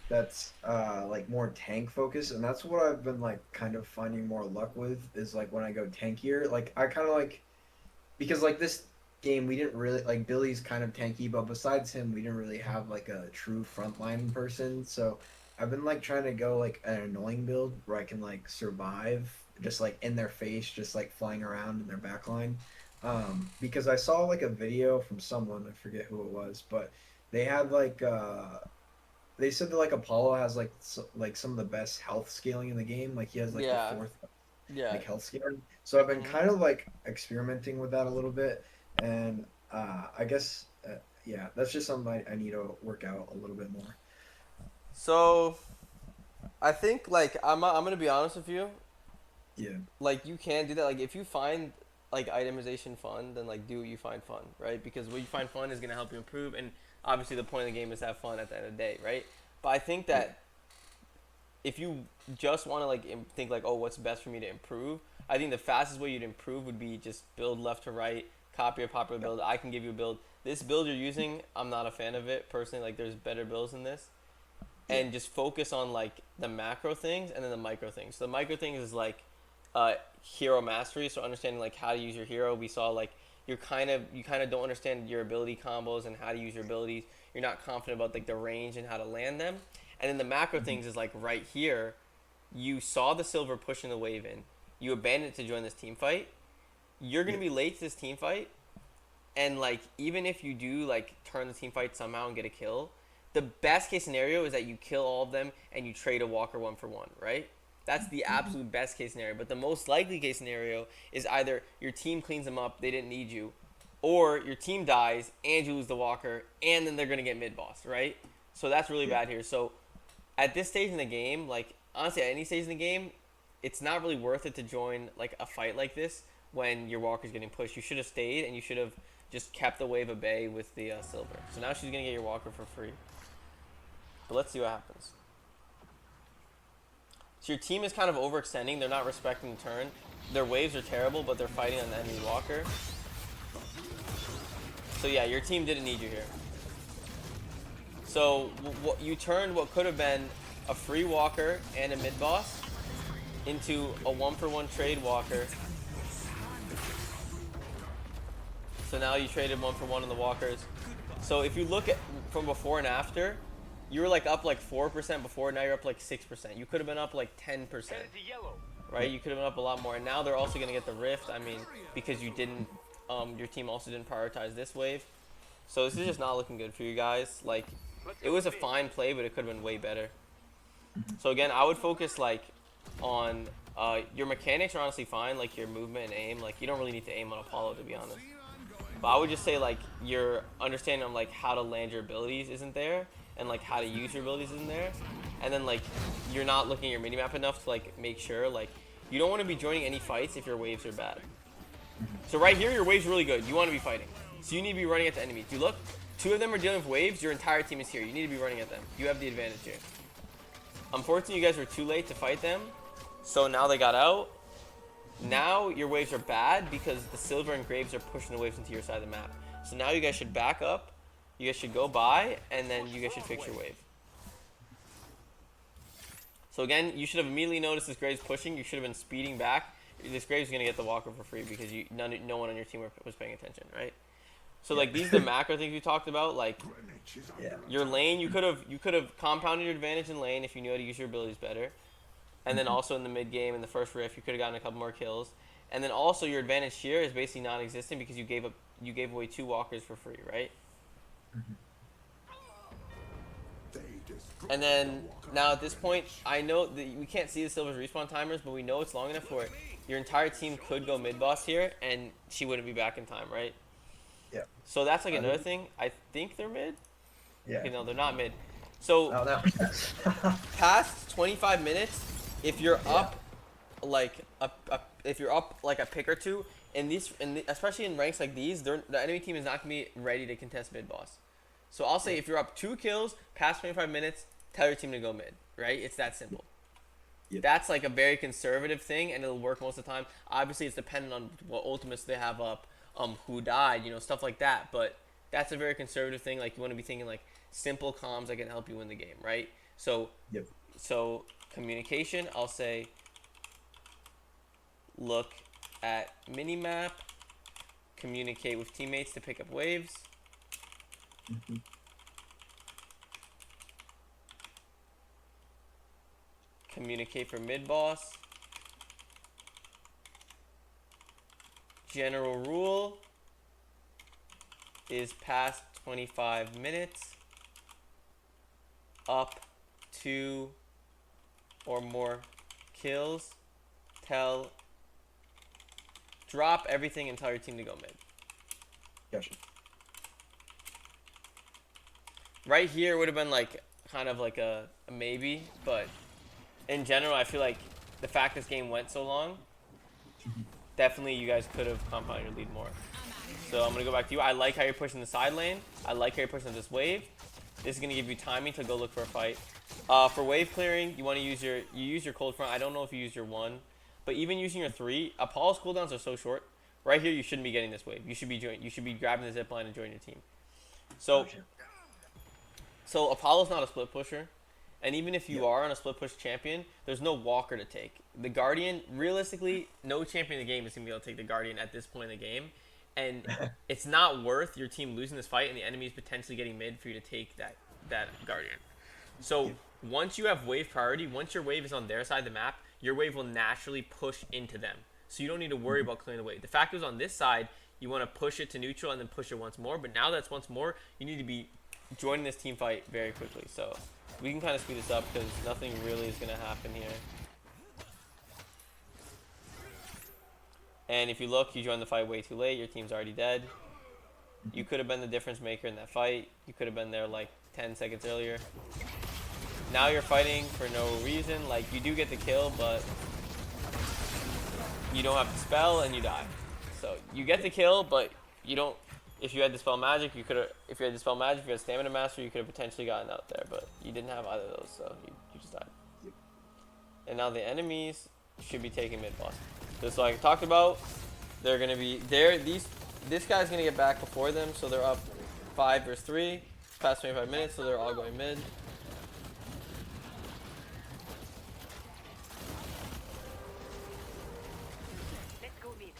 that's like more tank focused, and that's what I've been like kind of finding more luck with is like when I go tankier, like I kind of like because like this game we didn't really like Billy's kind of tanky, but besides him we didn't really have like a true frontline person, so I've been like trying to go like an annoying build where I can like survive just like in their face, just like flying around in their backline. Because I saw like a video from someone, I forget who it was, but they had like they said that like Apollo has like like some of the best health scaling in the game. Like he has like Yeah, the 4th yeah. like health scaling. So I've been Mhm. kind of like experimenting with that a little bit, and I guess yeah, that's just something I need to work out a little bit more. So I think like I'm gonna be honest with you. Yeah. Like you can do that. Like if you find like itemization fun, then like do what you find fun, right? Because what you find fun is gonna help you improve, and obviously the point of the game is to have fun at the end of the day, right? But I think that if you just want to like think like, oh, what's best for me to improve, I think the fastest way you'd improve would be just build left to right, copy a popular build. I can give you a build. This build you're using, I'm not a fan of it personally. Like there's better builds than this, and just focus on like the macro things and then the micro things. So the micro things is like hero mastery, so understanding like how to use your hero. We saw like you kind of don't understand your ability combos and how to use your abilities. You're not confident about like the range and how to land them. And then the macro things is like right here, you saw the silver pushing the wave in. You abandoned it to join this team fight. You're gonna be late to this team fight, and like even if you do like turn the team fight somehow and get a kill, the best case scenario is that you kill all of them and you trade a walker 1-for-1, right? That's the absolute best case scenario. But the most likely case scenario is either your team cleans them up, they didn't need you, or your team dies and you lose the walker, and then they're gonna get mid boss, right? So that's really bad here. So at this stage in the game, like honestly, at any stage in the game, it's not really worth it to join like a fight like this when your walker's getting pushed. You should have stayed and you should have just kept the wave at bay with the silver. So now she's gonna get your walker for free. But let's see what happens. So your team is kind of overextending. They're not respecting the turn. Their waves are terrible, but they're fighting on the enemy walker. So yeah, your team didn't need you here. So you turned what could have been a free walker and a mid boss into a 1-for-1 trade walker. So now you traded 1-for-1 on the walkers. So if you look at from before and after, you were like up like 4% before, now you're up like 6%. You could have been up like 10%, Headed to yellow. right? You could have been up a lot more. And now they're also going to get the rift. I mean, because you didn't, your team also didn't prioritize this wave. So this is just not looking good for you guys. Like, it was a fine play, but it could have been way better. So again, I would focus like on Your mechanics are honestly fine, like your movement and aim. Like you don't really need to aim on Apollo, to be honest. But I would just say like your understanding of like how to land your abilities isn't there, and like how to use your abilities isn't there, and then like you're not looking at your minimap enough to like make sure like you don't want to be joining any fights if your waves are bad. So right here, your waves are really good. You want to be fighting, so you need to be running at the enemies. You look, two of them are dealing with waves. Your entire team is here. You need to be running at them. You have the advantage here. Unfortunately, you guys were too late to fight them, so now they got out. Now your waves are bad because the silver and graves are pushing the waves into your side of the map. So now you guys should back up. You guys should go by, and then you guys should fix your wave. So again, you should have immediately noticed this graves pushing. You should have been speeding back. This graves is gonna get the walker for free because no one on your team was paying attention, right? So like these are the macro things we talked about. Like your lane, you could have compounded your advantage in lane if you knew how to use your abilities better. And then also in the mid game, in the first riff, you could have gotten a couple more kills. And then also your advantage here is basically non-existent because you gave away 2 walkers for free, right? And then now at this point, I know that we can't see the silver's respawn timers, but we know it's long enough where your entire team could go mid boss here, and she wouldn't be back in time, right? Yeah. So that's like another thing. I think they're mid. Yeah. Okay, no, they're not mid. So Oh, that past 25 minutes. If you're up, like if you're up like a pick or two, especially in ranks like these, the enemy team is not gonna be ready to contest mid boss. So I'll say if you're up 2 kills past 25 minutes, tell your team to go mid. Right? It's that simple. Yep. That's like a very conservative thing, and it'll work most of the time. Obviously, it's dependent on what ultimates they have up, who died, stuff like that. But that's a very conservative thing. Like you want to be thinking like simple comms that can help you win the game, right? So. Yep. So communication, I'll say look at minimap, communicate with teammates to pick up waves. Communicate for mid boss. General rule is past 25 minutes up to or more kills, drop everything and tell your team to go mid. Gotcha. Right here would have been like kind of like a maybe, but in general I feel like the fact this game went so long, definitely you guys could have compounded your lead more. So I'm gonna go back to you. I like how you're pushing the side lane. I like how you're pushing this wave. This is gonna give you timing to go look for a fight. For wave clearing, you want to use your cold front. I don't know if you use your 1, but even using your 3, Apollo's cooldowns are so short. Right here, you shouldn't be getting this wave. You should be grabbing the zip line and joining your team. So Apollo's not a split pusher, and even if you are on a split push champion, there's no walker to take. The Guardian, realistically, no champion in the game is gonna be able to take the Guardian at this point in the game, and it's not worth your team losing this fight and the enemies potentially getting mid for you to take that Guardian. So once you have wave priority, once your wave is on their side of the map, your wave will naturally push into them. So you don't need to worry about clearing the wave. The fact is on this side, you want to push it to neutral and then push it once more. But now that's once more, you need to be joining this team fight very quickly. So we can kind of speed this up because nothing really is going to happen here. And if you look, you joined the fight way too late. Your team's already dead. You could have been the difference maker in that fight. You could have been there like 10 seconds earlier. Now you're fighting for no reason. Like, you do get the kill, but you don't have the spell and you die. So you get the kill, but you don't. If you had Dispel Magic, you could have. If you had Dispel Magic, if you had Stamina Master, you could have potentially gotten out there, but you didn't have either of those, so you just died. And now the enemies should be taking mid boss. Just like I talked about, they're gonna be there. This guy's gonna get back before them, so they're up 5 versus 3. Past 25 minutes, so they're all going mid. Let's go mid.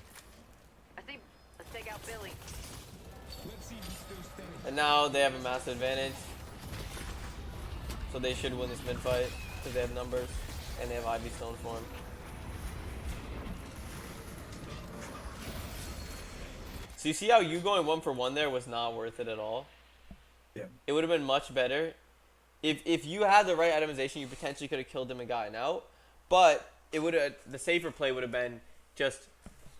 I think let's take out Billy. And now they have a massive advantage. So they should win this mid fight because they have numbers and they have Ivy Stone form. So you see how you going 1 for 1 there was not worth it at all? Yeah. It would have been much better. If you had the right itemization, you potentially could have killed him and gotten out. But it would have the safer play would have been just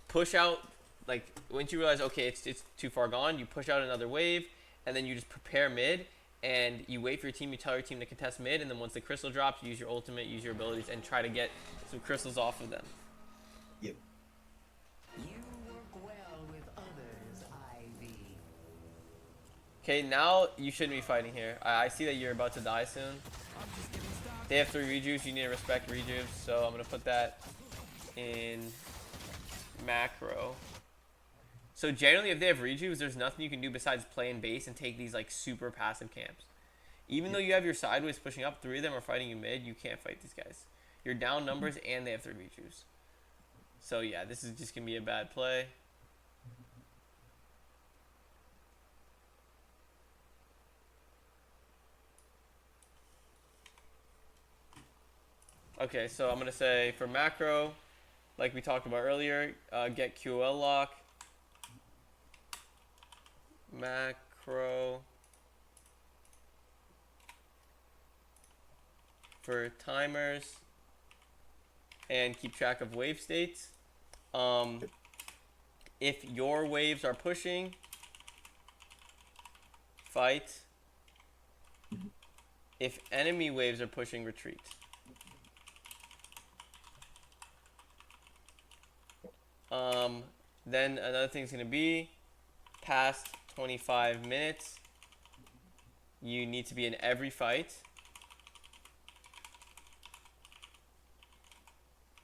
push out. Like once you realize okay, it's too far gone, you push out another wave, and then you just prepare mid, and you wait for your team. You tell your team to contest mid, and then once the crystal drops, use your ultimate, use your abilities, and try to get some crystals off of them. Yep. You work well with others, Ivy. Okay, now you shouldn't be fighting here. I see that you're about to die soon. They have 3 rejuves. You need to respect rejuves. So I'm gonna put that in macro. So generally, if they have rejuves, there's nothing you can do besides play in base and take these like super passive camps. Even though you have your sideways pushing up, 3 of them are fighting you mid. You can't fight these guys. You're down numbers and they have 3 rejuves. So yeah, this is just gonna be a bad play. Okay, so I'm gonna say for macro, like we talked about earlier, get QL lock. Macro. For timers. And keep track of wave states. If your waves are pushing, fight. If enemy waves are pushing, retreat. Then another thing's gonna be past 25 minutes. You need to be in every fight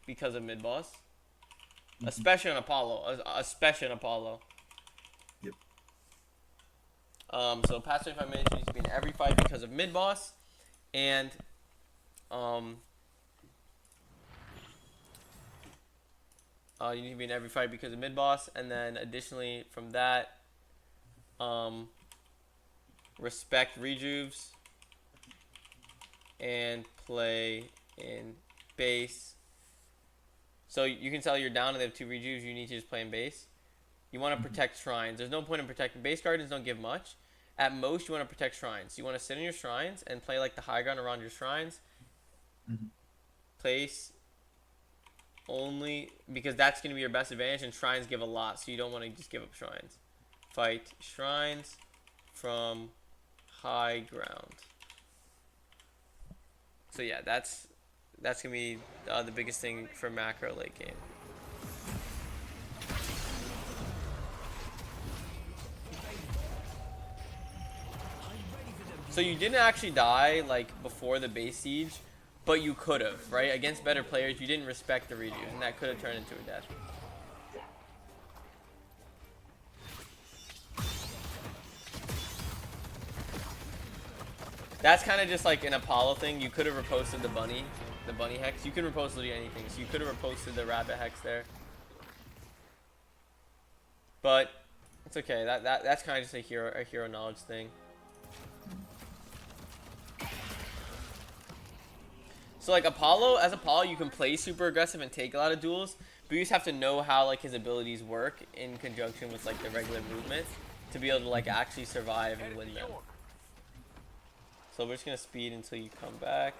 because of mid boss, especially on Apollo. Especially on Apollo. Yep. So past 25 minutes, you need to be in every fight because of mid boss, and you need to be in every fight because of mid boss, and then additionally from that, respect rejuves and play in base. So you can tell you're down and they have 2 rejuves. You need to just play in base. You want to protect shrines. There's no point in protecting base gardens. Don't give much. At most, you want to protect shrines. You want to sit in your shrines and play like the high ground around your shrines. Place only because that's going to be your best advantage, and shrines give a lot, so you don't want to just give up shrines. Fight shrines from high ground. So yeah, that's gonna be the biggest thing for macro late game. So you didn't actually die like before the base siege, but you could have, right? Against better players, you didn't respect the rejuves, and that could have turned into a death. That's kind of just like an Apollo thing. You could have reposted the bunny hex. You can repost literally anything. So you could have reposted the rabbit hex there. But it's okay. That's kind of just a hero knowledge thing. So like Apollo, you can play super aggressive and take a lot of duels, but you just have to know how like his abilities work in conjunction with like the regular movement to be able to like actually survive and win them. So we're just gonna speed until you come back.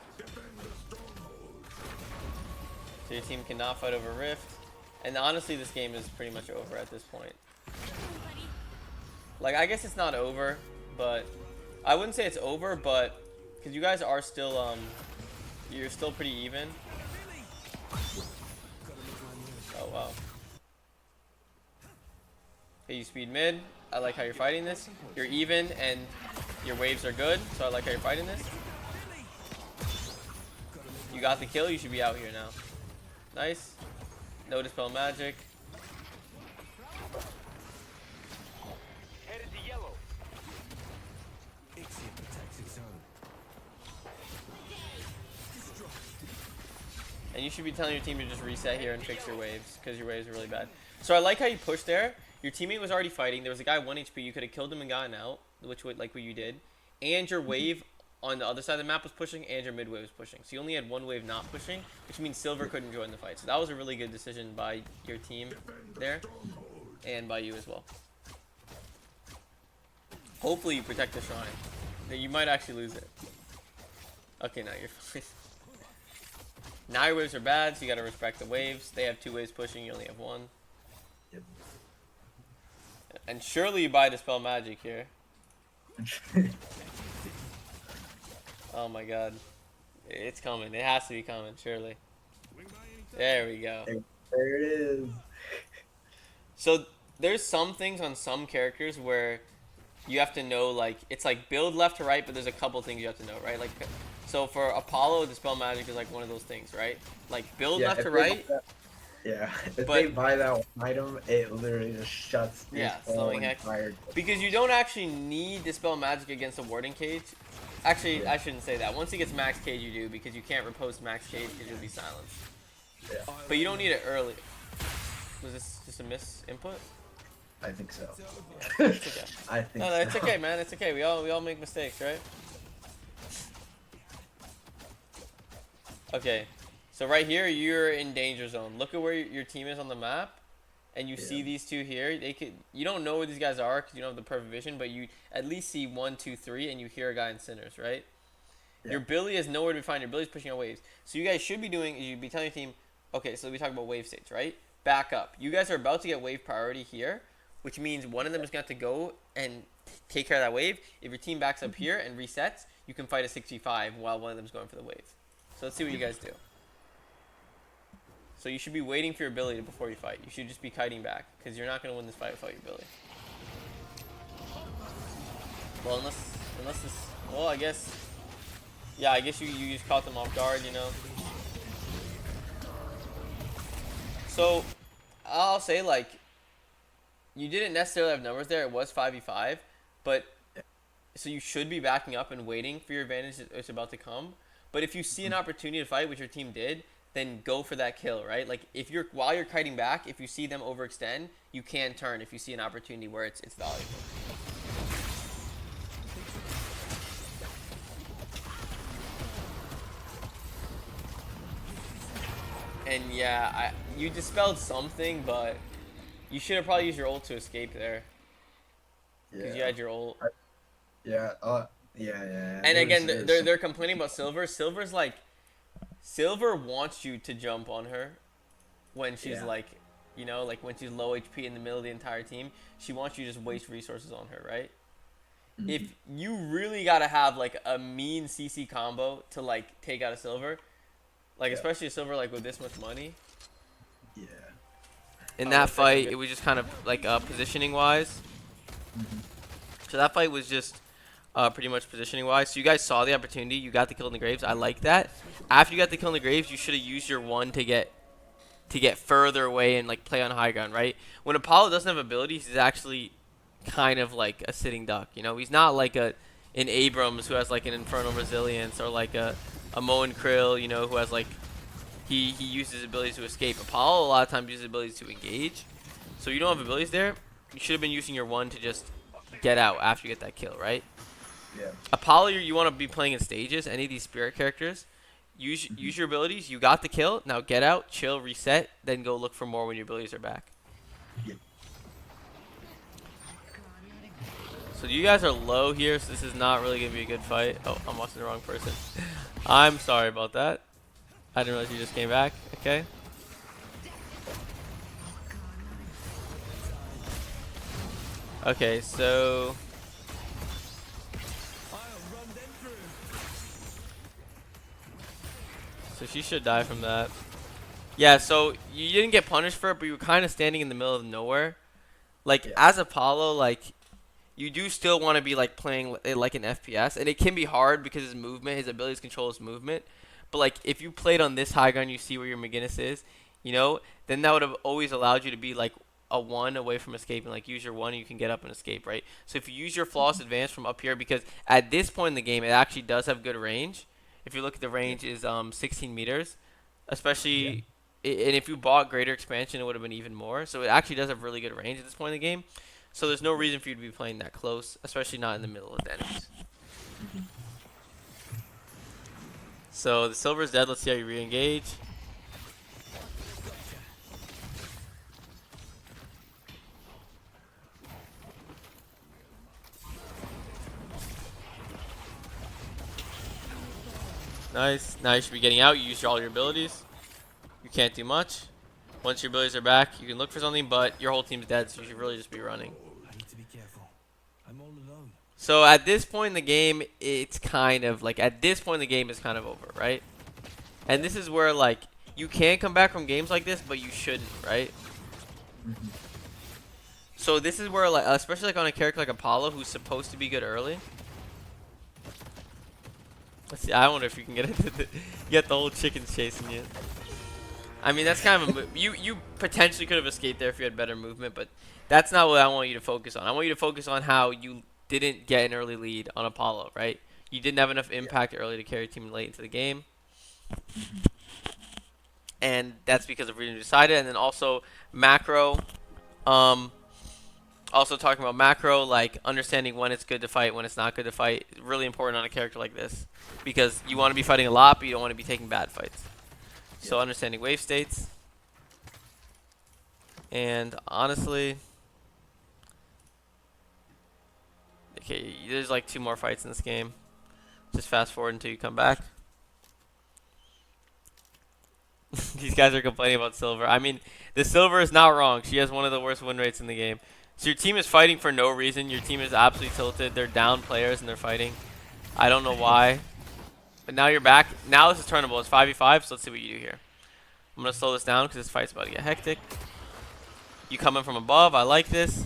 So your team cannot fight over Rift. And honestly, this game is pretty much over at this point. Like, I guess it's not over, but I wouldn't say it's over, but because you guys are still, you're still pretty even. Oh, wow. Okay, you speed mid. I like how you're fighting this. You're even, and your waves are good, so I like how you're fighting this. You got the kill, you should be out here now. Nice. No dispel magic. Headed to yellow. And you should be telling your team to just reset here and fix your waves, because your waves are really bad. So I like how you pushed there. Your teammate was already fighting. There was a guy 1 HP. You could have killed him and gotten out, which would like what you did. And your wave on the other side of the map was pushing, and your mid wave was pushing. So you only had 1 wave not pushing, which means Silver couldn't join the fight. So that was a really good decision by your team there, and by you as well. Hopefully you protect the shrine. You might actually lose it. Okay, now you're fine. Now your waves are bad, so you gotta respect the waves. They have 2 waves pushing, you only have 1. Yep. And surely you buy Dispel Magic here. Oh my god. It's coming. It has to be coming, surely. There we go. There it is. So there's some things on some characters where you have to know, like, it's like build left to right, but there's a couple things you have to know, right? Like, so for Apollo, Dispel Magic is like one of those things, right? Like build left if to they right. buy that- Yeah, if But- they buy that one item, it literally just shuts Yeah, this whole slowing hex. entire. Because you don't actually need Dispel Magic against a Warding Cage. Actually, Yeah. I shouldn't say that. Once he gets Max Cage, you do, because you can't repost Max Cage because you'll be silenced. Yeah, But you don't need it early. Was this just a miss input? I think so. It's okay. I think No, so. it's okay, man. It's okay. We all make mistakes, right? Okay. So right here, you're in danger zone. Look at where your team is on the map, and you see Yeah. these 2 here. They could. You don't know where these guys are because you don't have the perfect vision, but you at least see 1, 2, 3, and you hear a guy in Sinners, right? Yeah. Your Billy is nowhere to be found. Your Billy's pushing on waves. So you guys should be doing is you'd be telling your team, okay, so we talk about wave states, right? Back up. You guys are about to get wave priority here, which means one of them is going to have to go and take care of that wave. If your team backs up here and resets, you can fight a 65 while one of them's going for the wave. So let's see what you guys do. So you should be waiting for your ability before you fight. You should just be kiting back, because you're not going to win this fight without your ability. Well, unless this... Well, I guess... Yeah, I guess you just caught them off guard, you know. So, I'll say, like, you didn't necessarily have numbers there. It was 5v5, but... So you should be backing up and waiting for your advantage that's about to come. But if you see an opportunity to fight, which your team did, then go for that kill, right? Like, if you're while you're kiting back, if you see them overextend, you can turn if you see an opportunity where it's valuable. And yeah, you dispelled something, but you should have probably used your ult to escape there, because you had your ult. Yeah. Yeah. And It again, was- they're complaining about Silver. Silver's like, Silver wants you to jump on her when she's Yeah. like, you know, like when she's low HP in the middle of the entire team. She wants you to just waste resources on her, right? Mhm. If you really gotta have like a mean CC combo to like take out a Silver, like especially a Silver like with this much money. Yeah. In that fight, it was just kind of like positioning wise. So that fight was just pretty much positioning wise. So you guys saw the opportunity. You got the kill in the graves. I like that. After you got the kill in the graves, you should have used your 1 to get further away and like play on high ground, right? When Apollo doesn't have abilities, he's actually kind of like a sitting duck. You know, he's not like an Abrams who has like an infernal resilience, or like a Moen Krill, you know, who has like he uses his abilities to escape. Apollo a lot of times uses abilities to engage. So you don't have abilities there. You should have been using your 1 to just get out after you get that kill, right? Yeah. Apollo, you want to be playing in stages. Any of these spirit characters, use your abilities. You got the kill. Now get out, chill, reset, then go look for more when your abilities are back. Yeah. So you guys are low here, so this is not really going to be a good fight. Oh, I'm watching the wrong person. I'm sorry about that. I didn't realize you just came back. Okay. Okay, so... So she should die from that. Yeah, so you didn't get punished for it, but you were kind of standing in the middle of nowhere. Like, Yeah. as Apollo, like, you do still want to be, like, playing it like an FPS. And it can be hard because his movement, his abilities control his movement. But, like, if you played on this high ground, you see where your McGinnis is, you know, then that would have always allowed you to be, like, a 1 away from escaping. Like, use your 1 and you can get up and escape, right? So if you use your flawless advance from up here, because at this point in the game, it actually does have good range. If you look at the range is 16 meters, especially, and if you bought greater expansion, it would have been even more. So it actually does have really good range at this point in the game. So there's no reason for you to be playing that close, especially not in the middle of the enemies. So the silver's dead. Let's see how you re-engage. Nice. Now you should be getting out. You used all your abilities. You can't do much. Once your abilities are back, you can look for something, but your whole team's dead, so you should really just be running. I need to be careful. I'm all alone. So at this point in the game, it's kind of like at this point in the game is kind of over, right? And this is where like you can come back from games like this, but you shouldn't, right? So this is where like especially like on a character like Apollo who's supposed to be good early. Let's see. I wonder if you can get it. Get the whole chickens chasing you. I mean that's kind of a you potentially could have escaped there if you had better movement, but that's not what I want you to focus on. I want you to focus on how you didn't get an early lead on Apollo, right? You didn't have enough impact early to carry your team late into the game. And that's because of reading decided. And then also macro. Also talking about macro, like understanding when it's good to fight, when it's not good to fight. Really important on a character like this. Because you want to be fighting a lot, but you don't want to be taking bad fights. So understanding wave states. And honestly... Okay, there's like 2 more fights in this game. Just fast forward until you come back. These guys are complaining about Silver. I mean, the Silver is not wrong. She has one of the worst win rates in the game. So your team is fighting for no reason. Your team is absolutely tilted. They're down players and they're fighting. I don't know why. But now you're back. Now this is turnable. It's 5v5, so let's see what you do here. I'm going to slow this down because this fight's about to get hectic. You come in from above. I like this.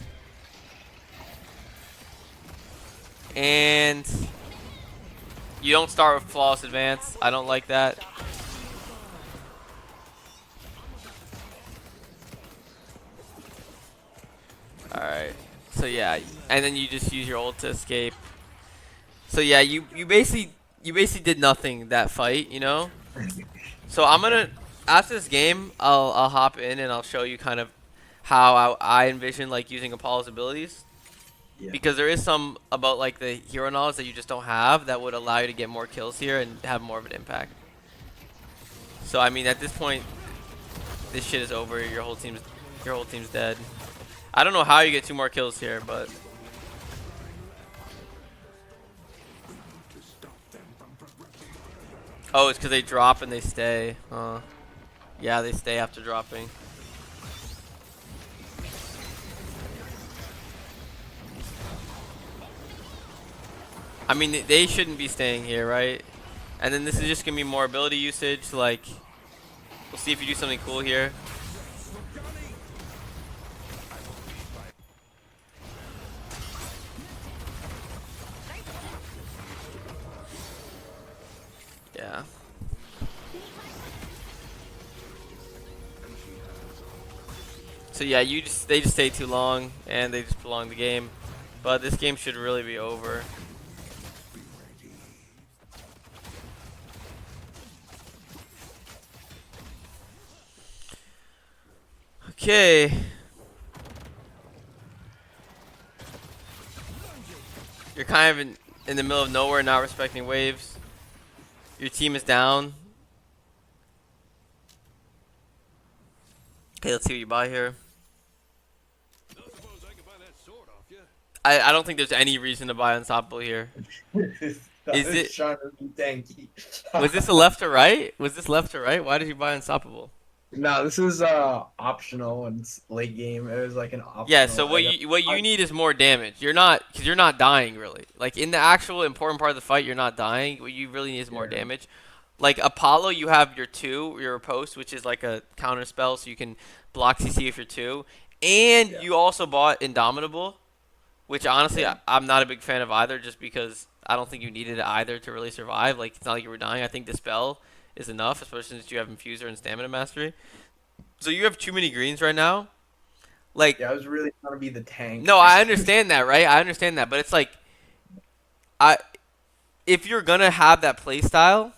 And you don't start with flawless advance. I don't like that. Alright. So yeah, and then you just use your ult to escape. So yeah, you basically did nothing that fight, you know? So I'm gonna after this game I'll hop in and I'll show you kind of how I envision like using Apollo's abilities. Yeah. Because there is some about like the hero knowledge that you just don't have that would allow you to get more kills here and have more of an impact. So I mean at this point this shit is over. Your whole team's dead. I don't know how you get 2 more kills here, but oh, it's because they drop and they stay. Yeah, they stay after dropping. I mean, they shouldn't be staying here, right? And then this is just going to be more ability usage. Like, we'll see if you do something cool here. Yeah. So yeah, they just stay too long and they just prolong the game. But this game should really be over. Okay. You're kind of in the middle of nowhere, not respecting waves. Your team is down. Okay, let's see what you buy here. I don't think there's any reason to buy Unstoppable here. Is it? Trying to be tanky. Was this a left or right? Was this left or right? Why did you buy Unstoppable? No, this is optional and it's late game. It was like an optional. Yeah, so what you need is more damage. You're not dying really. Like in the actual important part of the fight, you're not dying. What you really need is more damage. Like Apollo, you have your post, which is like a counter spell, so you can block CC if you're 2. And you also bought Indomitable, which honestly I'm not a big fan of either, just because I don't think you needed it either to really survive. Like it's not like you were dying. I think Dispel is enough, especially since you have Infuser and Stamina Mastery. So you have too many greens right now. Like I was really trying to be the tank. No, I understand that, right? I understand that, but it's like if you're gonna have that play style,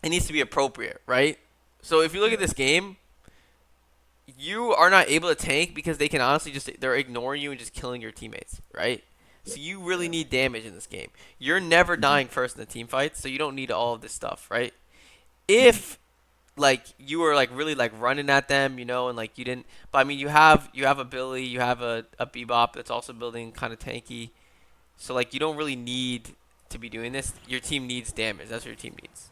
it needs to be appropriate, right? So if you look at this game, you are not able to tank because they can honestly they're ignoring you and just killing your teammates, right? So you really need damage in this game. You're never dying first in the team fights, so you don't need all of this stuff, right? If like you were like really like running at them, you know, and like you didn't, but I mean you have a Billy, you have a Bebop that's also building kind of tanky, so like you don't really need to be doing this. Your team needs damage. That's what your team needs.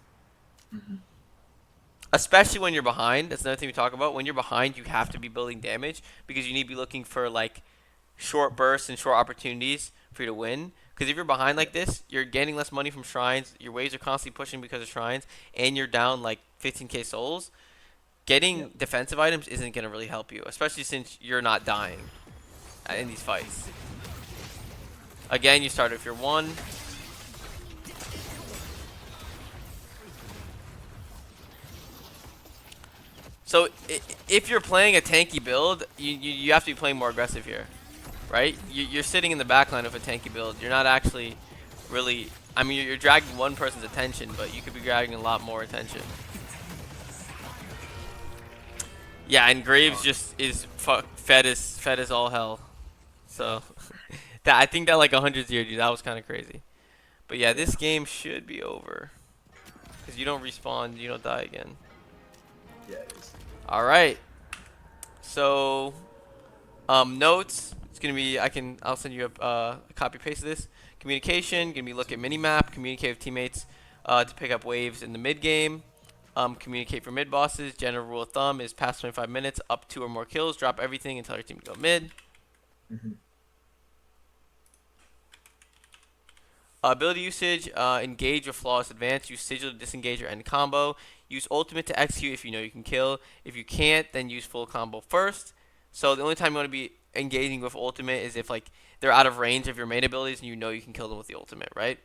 Mhm. Especially when you're behind. That's another thing we talk about. When you're behind, you have to be building damage because you need to be looking for like short bursts and short opportunities for you to win. Because if you're behind like this, you're getting less money from shrines. Your waves are constantly pushing because of shrines, and you're down like 15k souls. Getting defensive items isn't gonna really help you, especially since you're not dying in these fights. Again, you start if you're 1. So if you're playing a tanky build, you have to be playing more aggressive here, right? You're sitting in the backline of a tanky build. You're not actually really. I mean, you're dragging one person's attention, but you could be dragging a lot more attention. Yeah, and Graves just is fed as all hell. So that I think that like 100-0, dude, that was kind of crazy. But yeah, this game should be over because you don't respawn, you don't die again. Yeah, it is. All right. So, notes. It's gonna be. I'll send you a copy paste of this. Communication. Gonna be look at minimap. Communicate with teammates to pick up waves in the mid game. Communicate for mid bosses. General rule of thumb is past 25 minutes, up 2 or more kills. Drop everything and tell your team to go mid. Mhm. Ability usage. Engage with flawless advance. Use sigil to disengage or end combo. Use ultimate to execute if you know you can kill. If you can't, then use full combo first. So the only time you want to be engaging with ultimate is if like they're out of range of your main abilities and you know you can kill them with the ultimate, right?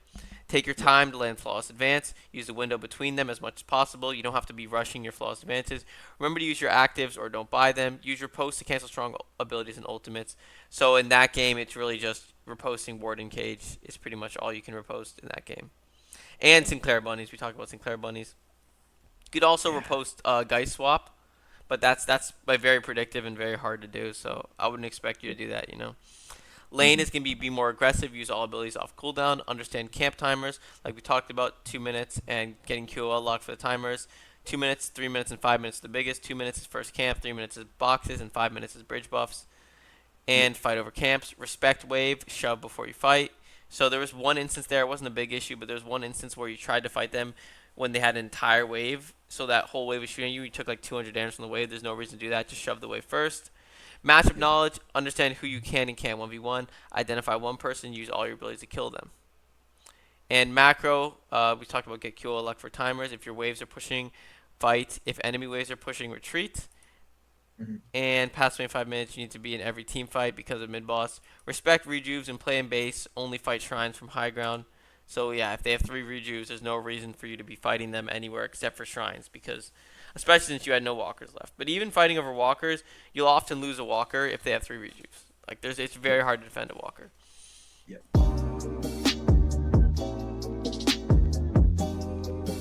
Take your time to land flawless advance. Use the window between them as much as possible. You don't have to be rushing your flawless advances. Remember to use your actives or don't buy them. Use your post to cancel strong abilities and ultimates. So in that game, it's really just reposting Ward and Cage is pretty much all you can repost in that game. And Sinclair Bunnies. We talked about Sinclair Bunnies. You could also repost Geist Swap, but that's like very predictive and very hard to do. So I wouldn't expect you to do that, you know. Lane is going to be more aggressive, use all abilities off cooldown, understand camp timers, like we talked about, 2 minutes, and getting QOL locked for the timers. 2 minutes, 3 minutes, and 5 minutes is the biggest. 2 minutes is first camp, 3 minutes is boxes, and 5 minutes is bridge buffs. And fight over camps. Respect wave, shove before you fight. So there was one instance there, it wasn't a big issue, but there was one instance where you tried to fight them when they had an entire wave. So that whole wave was shooting you. You took like 200 damage from the wave. There's no reason to do that. Just shove the wave first. Matchup knowledge, understand who you can and can't 1v1. Identify one person, use all your abilities to kill them. And macro, we talked about get QO luck for timers. If your waves are pushing, fight. If enemy waves are pushing, retreat. And past 25 minutes, you need to be in every team fight because of mid-boss. Respect rejuves and play in base. Only fight shrines from high ground. So yeah, if they have 3 rejuves, there's no reason for you to be fighting them anywhere except for shrines, because especially since you had no walkers left. But even fighting over walkers, you'll often lose a walker if they have 3 rejuves. Like it's very hard to defend a walker. Yep.